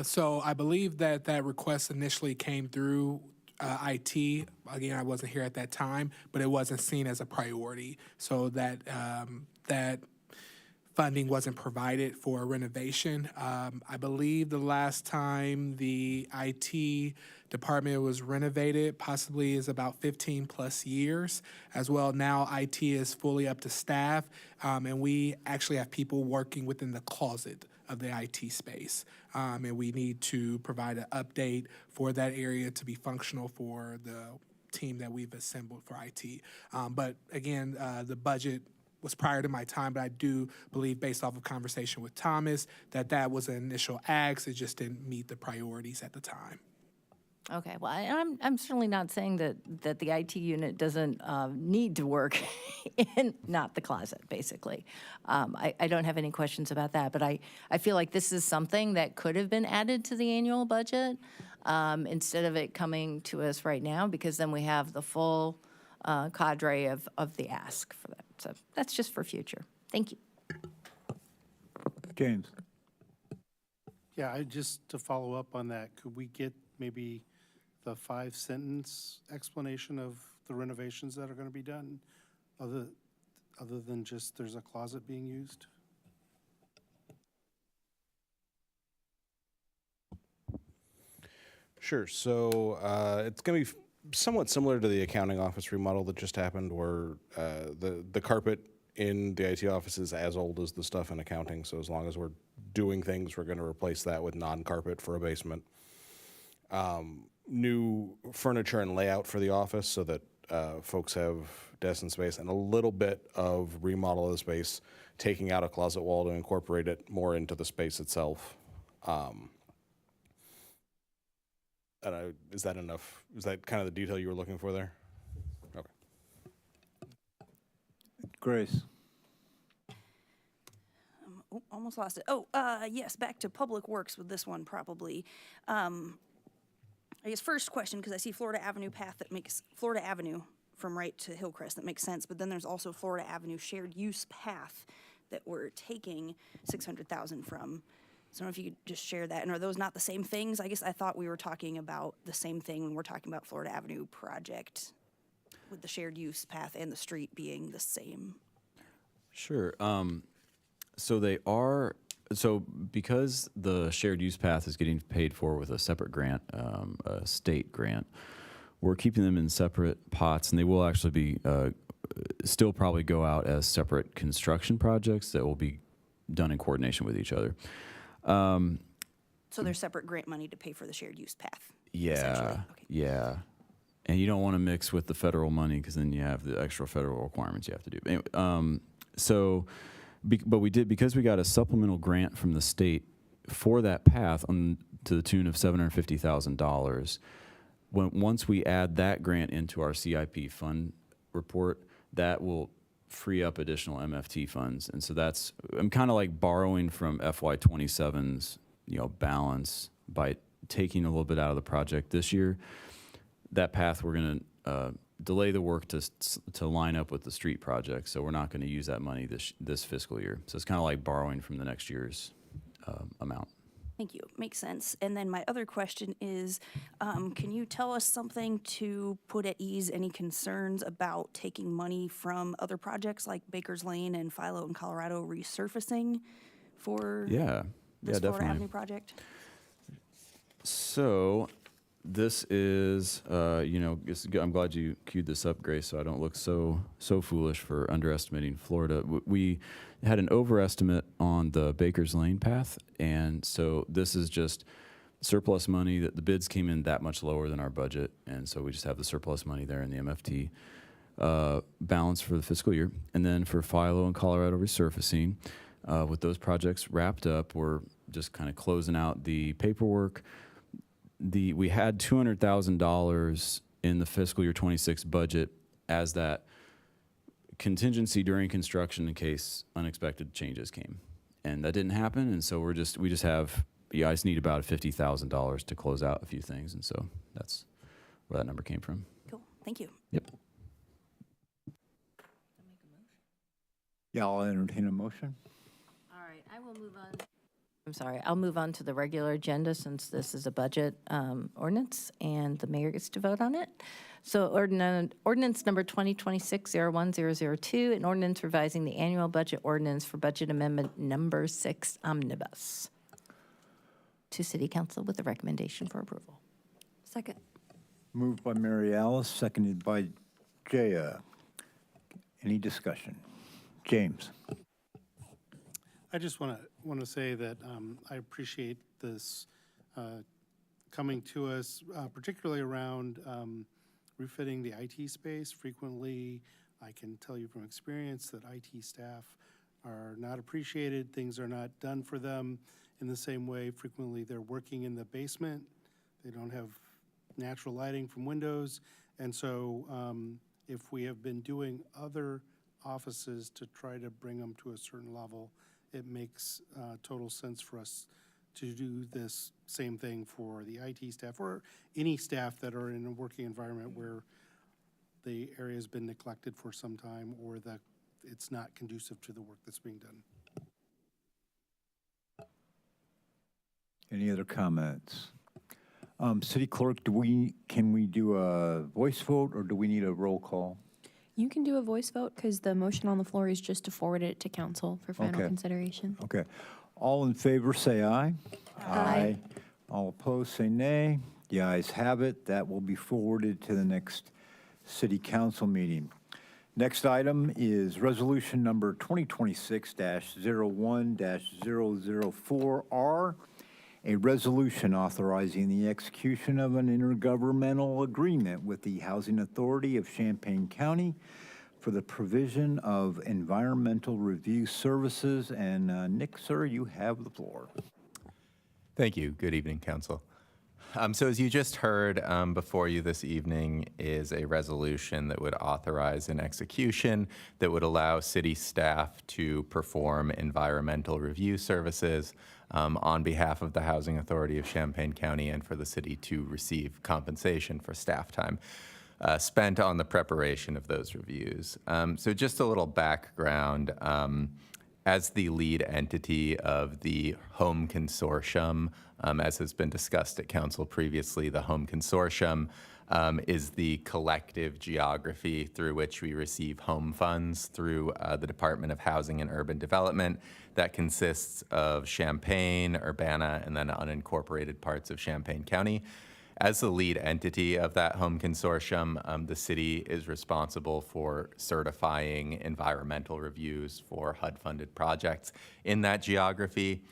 So I believe that that request initially came through IT. Again, I wasn't here at that time, but it wasn't seen as a priority. So that that funding wasn't provided for renovation. I believe the last time the IT department was renovated possibly is about 15 plus years as well. Now IT is fully up to staff, and we actually have people working within the closet of the IT space. And we need to provide an update for that area to be functional for the team that we've assembled for IT. But again, the budget was prior to my time, but I do believe, based off of conversation with Thomas, that that was an initial ask. It just didn't meet the priorities at the time. Okay, well, I'm certainly not saying that the IT unit doesn't need to work in, not the closet, basically. I don't have any questions about that, but I feel like this is something that could have been added to the annual budget instead of it coming to us right now, because then we have the full cadre of the ask for that. So that's just for future. Thank you. James? Yeah, just to follow up on that, could we get maybe the 5-sentence explanation of the renovations that are going to be done, other than just there's a closet being used? Sure. So it's going to be somewhat similar to the accounting office remodel that just happened, where the carpet in the IT office is as old as the stuff in accounting. So as long as we're doing things, we're going to replace that with non-carpet for a basement. New furniture and layout for the office so that folks have desks and space, and a little bit of remodel of the space, taking out a closet wall to incorporate it more into the space itself. Is that enough? Is that kind of the detail you were looking for there? Okay. Grace? Almost lost it. Oh, yes, back to Public Works with this one probably. I guess first question, because I see Florida Avenue path that makes, Florida Avenue from Wright to Hillcrest, that makes sense, but then there's also Florida Avenue shared use path that we're taking 600,000 from. So I don't know if you could just share that, and are those not the same things? I guess I thought we were talking about the same thing when we're talking about Florida Avenue project, with the shared use path and the street being the same. Sure. So they are, so because the shared use path is getting paid for with a separate grant, a state grant, we're keeping them in separate pots, and they will actually be, still probably go out as separate construction projects that will be done in coordination with each other. So there's separate grant money to pay for the shared use path? essentially? Yeah, Okay. yeah. And you don't want to mix with the federal money because then you have the extra federal requirements you have to do. Anyway, but we did, because we got a supplemental grant from the state for that path to the tune of $750,000. Once we add that grant into our CIP fund report, that will free up additional MFT funds. And so I'm kind of like borrowing from FY27's, balance by taking a little bit out of the project this year. That path, we're going to delay the work to line up with the street project. So we're not going to use that money this fiscal year. So it's kind of like borrowing from the next year's amount. Thank you. Makes sense. And then my other question is, can you tell us something to put at ease any concerns about taking money from other projects like Baker's Lane and Philo and Colorado resurfacing for Yeah, this Florida definitely. Avenue project? So this is, I'm glad you queued this up, Grace, so I don't look so foolish for underestimating Florida. We had an overestimate on the Baker's Lane path, and so this is just surplus money that the bids came in that much lower than our budget, and so we just have the surplus money there in the MFT balance for the fiscal year. And then for Philo and Colorado resurfacing, with those projects wrapped up, we're just kind of closing out the paperwork. We had $200,000 in the fiscal year 26 budget as that contingency during construction in case unexpected changes came, and that didn't happen. And so we just have, I just need about $50,000 to close out a few things, and so that's where that number came from. Cool. Thank you. Yep. Yeah, I'll entertain a motion. All right, I will move on. I'm sorry, I'll move on to the regular agenda since this is a budget ordinance and the mayor gets to vote on it. So ordinance number 2026-01002, an ordinance revising the annual budget ordinance for budget amendment number 6 omnibus to City Council with a recommendation for approval. Second. Moved by Mary Alice, seconded by Jaya. Any discussion? James? I just want to say that I appreciate this coming to us, particularly around refitting the IT space. Frequently, I can tell you from experience that IT staff are not appreciated. Things are not done for them in the same way. Frequently, they're working in the basement. They don't have natural lighting from windows. And so if we have been doing other offices to try to bring them to a certain level, it makes total sense for us to do this same thing for the IT staff or any staff that are in a working environment where the area has been neglected for some time or that it's not conducive to the work that's being done. Any other comments? City Clerk, can we do a voice vote or do we need a roll call? You can do a voice vote because the motion on the floor is just to forward it to council for final Okay. consideration. Okay. All in favor, say aye. Aye. All opposed, say nay. The ayes have it. That will be forwarded to the next city council meeting. Next item is resolution number 2026-01-004R, a resolution authorizing the execution of an intergovernmental agreement with the Housing Authority of Champaign County for the provision of environmental review services. And Nick, sir, you have the floor. Thank you. Good evening, Council. So as you just heard, before you this evening is a resolution that would authorize an execution that would allow city staff to perform environmental review services on behalf of the Housing Authority of Champaign County and for the city to receive compensation for staff time spent on the preparation of those reviews. So just a little background. As the lead entity of the Home Consortium, as has been discussed at Council previously, the Home Consortium is the collective geography through which we receive home funds through the Department of Housing and Urban Development that consists of Champaign, Urbana, and then unincorporated parts of Champaign County. As the lead entity of that home consortium, the city is responsible for certifying environmental reviews for HUD-funded projects in that geography.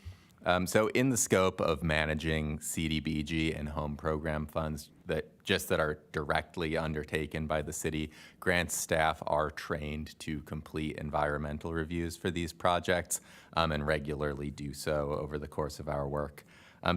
So in the scope of managing CDBG and home program funds that are directly undertaken by the city, grants staff are trained to complete environmental reviews for these projects and regularly do so over the course of our work.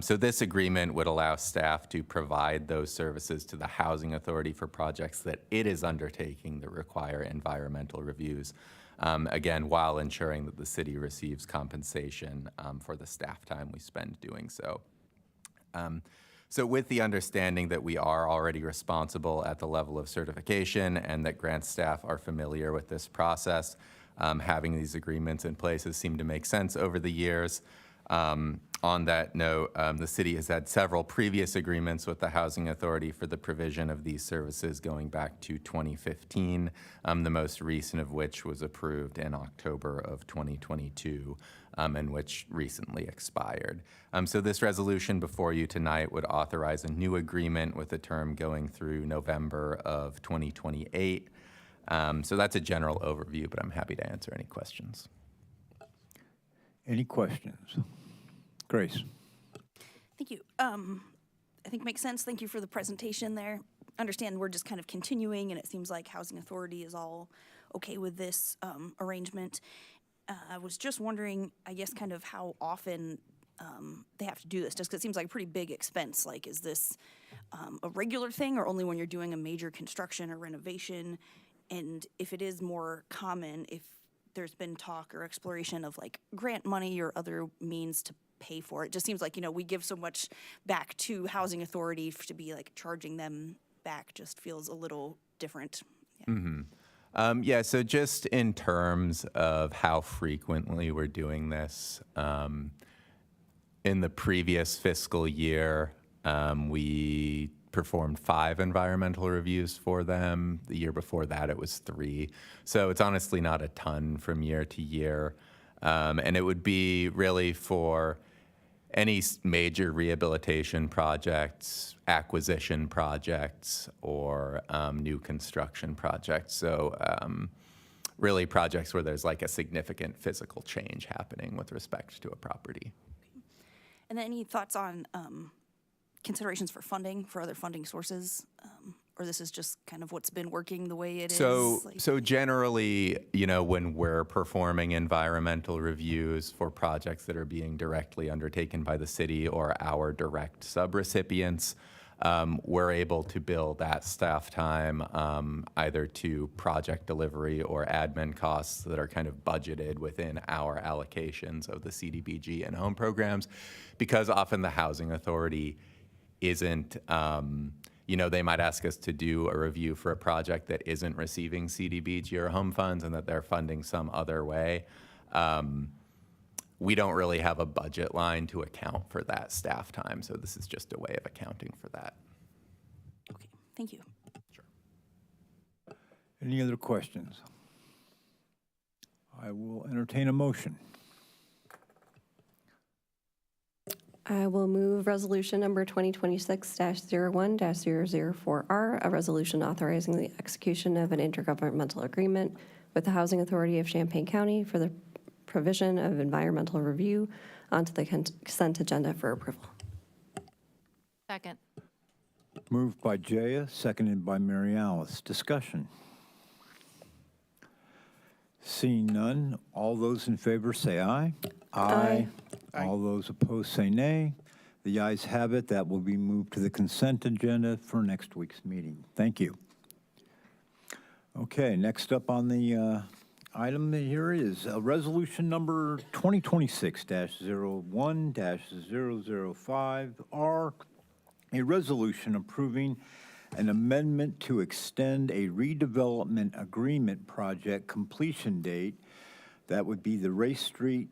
So this agreement would allow staff to provide those services to the Housing Authority for projects that it is undertaking that require environmental reviews, again, while ensuring that the city receives compensation for the staff time we spend doing so. So with the understanding that we are already responsible at the level of certification and that grant staff are familiar with this process, having these agreements in place has seemed to make sense over the years. On that note, the city has had several previous agreements with the Housing Authority for the provision of these services going back to 2015, the most recent of which was approved in October of 2022, and which recently expired. So this resolution before you tonight would authorize a new agreement with a term going through November of 2028. So that's a general overview, but I'm happy to answer any questions. Any questions? Grace? Thank you. I think makes sense. Thank you for the presentation there. Understand we're just kind of continuing, and it seems like Housing Authority is all okay with this arrangement. I was just wondering, I guess, kind of how often they have to do this, just because it seems like a pretty big expense. Like, is this a regular thing, or only when you're doing a major construction or renovation? And if it is more common, if there's been talk or exploration of like grant money or other means to pay for it. Just seems like, we give so much back to Housing Authority to be like charging them back just feels a little different. Yeah. So just in terms of how frequently we're doing this, in the previous fiscal year, we performed 5 environmental reviews for them. The year before that, it was 3. So it's honestly not a ton from year to year. And it would be really for any major rehabilitation projects, acquisition projects, or new construction projects. So really projects where there's like a significant physical change happening with respect to a property. And then any thoughts on considerations for funding, for other funding sources? Or this is just kind of what's been working the way it is? So generally, when we're performing environmental reviews for projects that are being directly undertaken by the city or our direct subrecipients, we're able to bill that staff time either to project delivery or admin costs that are kind of budgeted within our allocations of the CDBG and home programs, because often the Housing Authority isn't, they might ask us to do a review for a project that isn't receiving CDBG or home funds and that they're funding some other way. We don't really have a budget line to account for that staff time, so this is just a way of accounting for that. Okay, thank you. Any other questions? I will entertain a motion. I will move resolution number 2026-01-004R, a resolution authorizing the execution of an intergovernmental agreement with the Housing Authority of Champaign County for the provision of environmental review onto the consent agenda for approval. Second. Moved by Jaya, seconded by Mary Alice. Discussion. Seeing none, all those in favor say aye. Aye. All those opposed say nay. The ayes have it. That will be moved to the consent agenda for next week's meeting. Thank you. Okay, next up on the item here is resolution number 2026-01-005R, a resolution approving an amendment to extend a redevelopment agreement project completion date. That would be the Race Street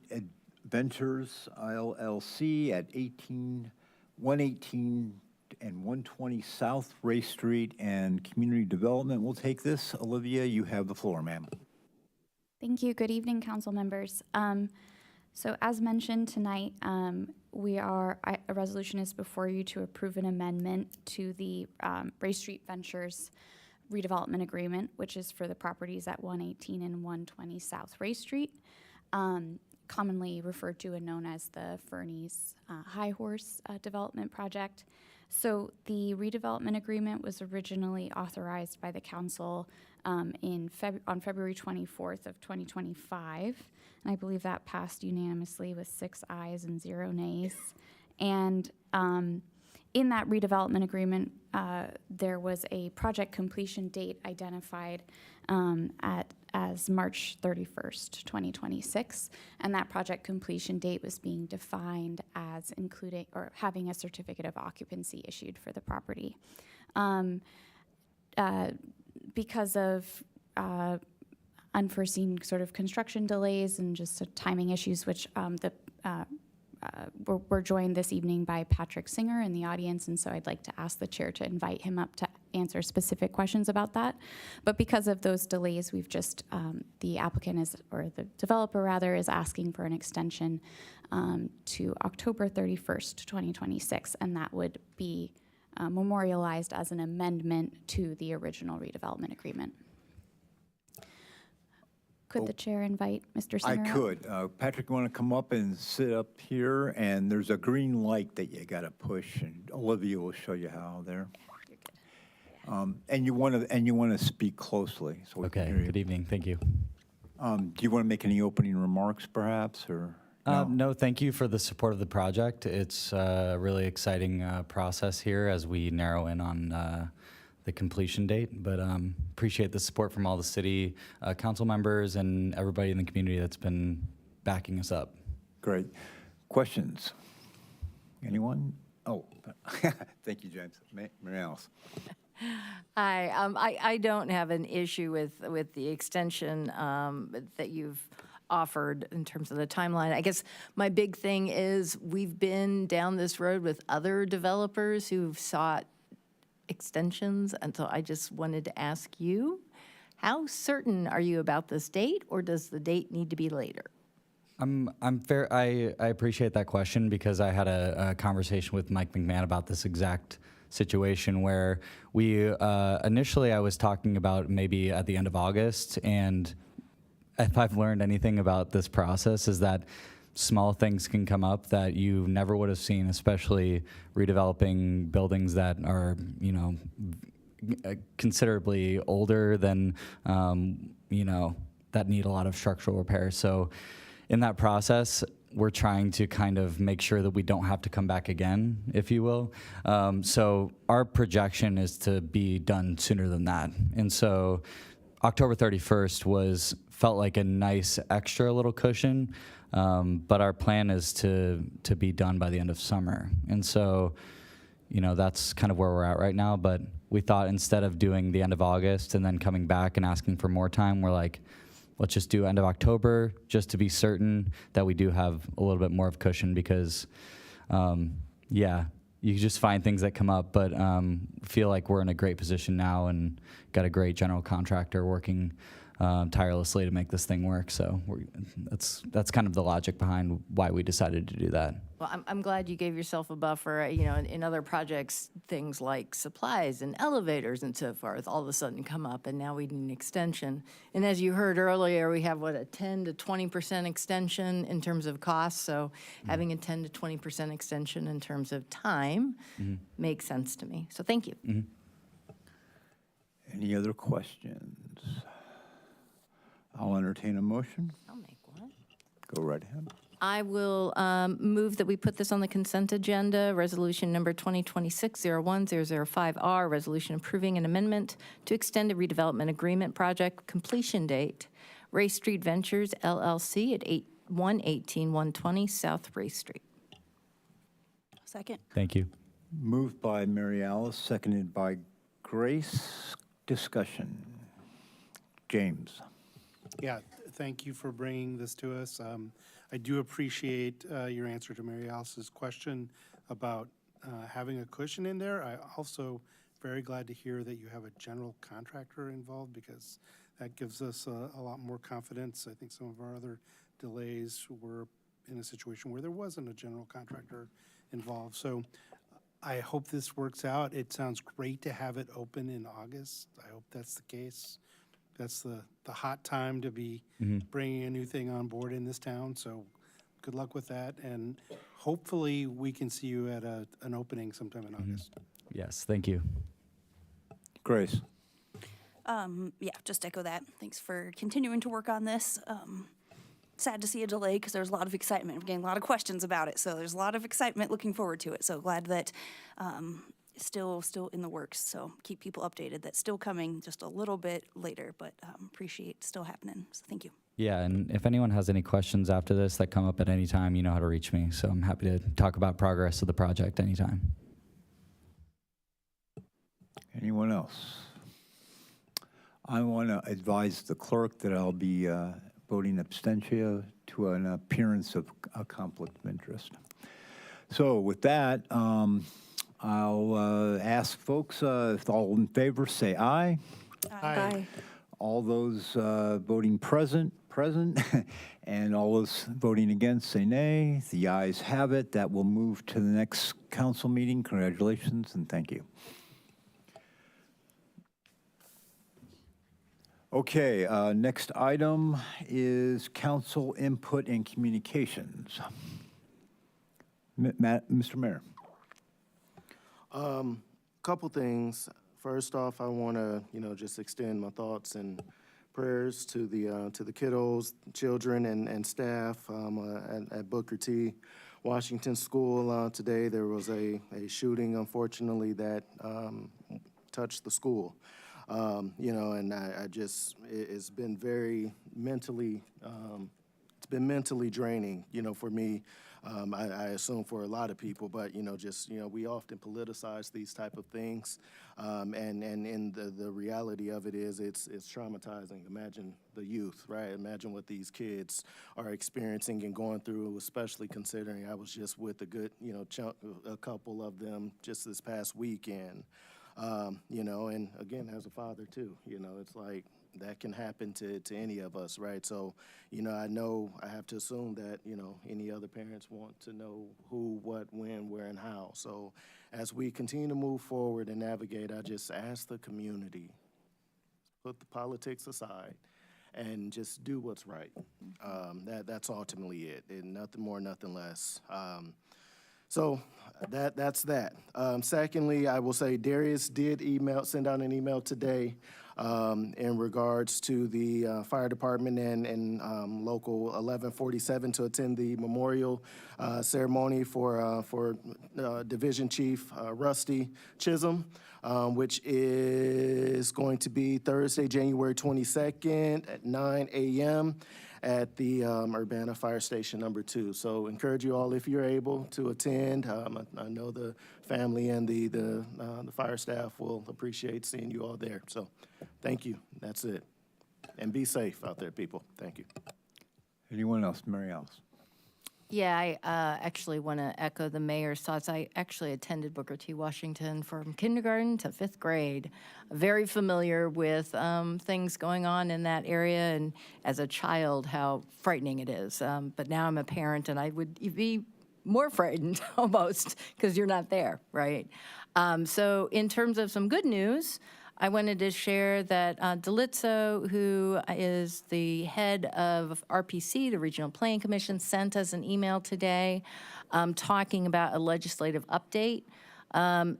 Ventures LLC at 118 and 120 South Race Street, and Community Development will take this. Olivia, you have the floor, ma'am. Thank you. Good evening, council members. So as mentioned tonight, a resolution is before you to approve an amendment to the Race Street Ventures redevelopment agreement, which is for the properties at 118 and 120 South Race Street, commonly referred to and known as the Fernie's High Horse development project. So the redevelopment agreement was originally authorized by the council on February 24th of 2025, and I believe that passed unanimously with 6 ayes and 0 nays. And in that redevelopment agreement, there was a project completion date identified as March 31st, 2026, and that project completion date was being defined as including or having a certificate of occupancy issued for the property. Because of unforeseen sort of construction delays and just timing issues, which the we're joined this evening by Patrick Singer in the audience, and so I'd like to ask the chair to invite him up to answer specific questions about that. But because of those delays, we've just, the applicant is, or the developer rather, is asking for an extension to October 31st, 2026, and that would be memorialized as an amendment to the original redevelopment agreement. Could the chair invite Mr. I Singer up? could. Patrick, you want to come up and sit up here? And there's a green light that you got to push, and Olivia will show you how there. And you want to speak closely so we can Okay, hear you. good evening, thank you. Do you want to make any opening remarks, perhaps, or? No, thank you for the support of the project. It's a really exciting process here as we narrow in on the completion date, but appreciate the support from all the city council members and everybody in the community that's been backing us up. Great. Questions? Anyone? Oh, thank you, James. Mary Alice. Hi, I don't have an issue with the extension that you've offered in terms of the timeline. I guess my big thing is we've been down this road with other developers who've sought extensions, and so I just wanted to ask you, how certain are you about this date, or does the date need to be later? I'm fair. I appreciate that question because I had a conversation with Mike McMahon about this exact situation where we initially I was talking about maybe at the end of August, and if I've learned anything about this process is that small things can come up that you never would have seen, especially redeveloping buildings that are, you know, considerably older than, you know, that need a lot of structural repair. So in that process, we're trying to kind of make sure that we don't have to come back again, if you will. So our projection is to be done sooner than that. And so October 31st felt like a nice extra little cushion, but our plan is to be done by the end of summer. And so, you know, that's kind of where we're at right now, but we thought instead of doing the end of August and then coming back and asking for more time, we're like, let's just do end of October just to be certain that we do have a little bit more of cushion because, yeah, you just find things that come up, but feel like we're in a great position now and got a great general contractor working tirelessly to make this thing work. So that's kind of the logic behind why we decided to do that. Well, I'm glad you gave yourself a buffer. You know, in other projects, things like supplies and elevators and so forth all of a sudden come up, and now we need an extension. And as you heard earlier, we have, what, a 10 to 20% extension in terms of cost. So having a 10 to 20% extension in terms of time makes sense to me. So thank you. Any other questions? I'll entertain a motion. I'll make one. Go right ahead. I will move that we put this on the consent agenda, resolution number 2026-01005R, resolution approving an amendment to extend a redevelopment agreement project completion date, Ray Street Ventures LLC at 118-120 South Ray Street. Second. Thank you. Moved by Mary Alice, seconded by Grace. Discussion. James. Yeah, thank you for bringing this to us. I do appreciate your answer to Mary Alice's question about having a cushion in there. I also very glad to hear that you have a general contractor involved because that gives us a lot more confidence. I think some of our other delays were in a situation where there wasn't a general contractor involved. So I hope this works out. It sounds great to have it open in August. I hope that's the case. That's the hot time to be bringing a new thing on board in this town. So good luck with that. And hopefully we can see you at an opening sometime in August. Yes, thank you. Grace. Yeah, just echo that. Thanks for continuing to work on this. Sad to see a delay because there's a lot of excitement. We're getting a lot of questions about it, so there's a lot of excitement. Looking forward to it. So glad that it's still in the works. So keep people updated. That's still coming, just a little bit later, but appreciate still happening. So thank you. Yeah, and if anyone has any questions after this that come up at any time, you know how to reach me. So I'm happy to talk about progress of the project anytime. Anyone else? I want to advise the clerk that I'll be voting abstention to an appearance of a conflict of interest. So with that, I'll ask folks, if all in favor, say aye. Aye. All those voting present, and all those voting against, say nay. The ayes have it. That will move to the next council meeting. Congratulations and thank you. Okay, next item is council input and communications. Mr. Mayor. Couple things. First off, I want to, just extend my thoughts and prayers to the kiddos, children, and staff at Booker T. Washington School. Today there was a shooting, unfortunately, that touched the school. And I just, it's been very mentally, it's been mentally draining, for me. I assume for a lot of people, but, we often politicize these type of things. And the reality of it is it's traumatizing. Imagine the youth, right? Imagine what these kids are experiencing and going through, especially considering I was just with a good, a couple of them just this past weekend. And again, as a father too, it's like that can happen to any of us, right? So, I know I have to assume that, any other parents want to know who, what, when, where, and how. So as we continue to move forward and navigate, I just ask the community, put the politics aside and just do what's right. That's ultimately it, and nothing more, nothing less. So that's that. Secondly, I will say Darius did send out an email today in regards to the fire department and local 1147 to attend the memorial ceremony for Division Chief Rusty Chisholm, which is going to be Thursday, January 22nd at 9 a.m. at the Urbana Fire Station number 2. So encourage you all, if you're able, to attend. I know the family and the fire staff will appreciate seeing you all there. So thank you. That's it. And be safe out there, people. Thank you. Anyone else? Mary Alice. Yeah, I actually want to echo the mayor's thoughts. I actually attended Booker T. Washington from kindergarten to 5th grade. Very familiar with things going on in that area, and as a child, how frightening it is. But now I'm a parent, and I would be more frightened almost because you're not there, right? So in terms of some good news, I wanted to share that Delitzo, who is the head of RPC, the Regional Planning Commission, sent us an email today talking about a legislative update.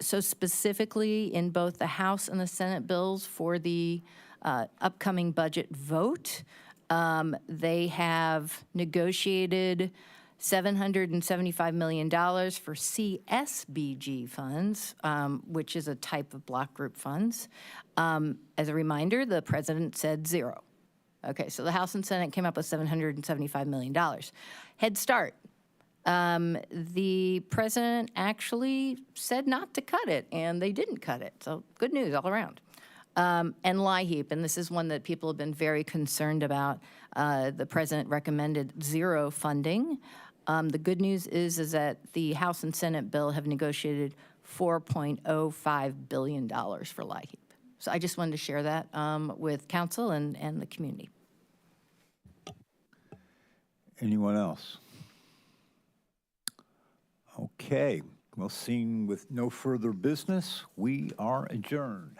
So specifically in both the House and the Senate bills for the upcoming budget vote, they have negotiated $775 million for CSBG funds, which is a type of block group funds. As a reminder, the president said 0. Okay, so the House and Senate came up with $775 million. Head Start. The president actually said not to cut it, and they didn't cut it. So good news all around. And LIHEAP, and this is one that people have been very concerned about. The president recommended 0 funding. The good news is that the House and Senate bill have negotiated $4.05 billion for LIHEAP. So I just wanted to share that with council and the community. Anyone else? Okay, well, seeing with no further business, we are adjourned.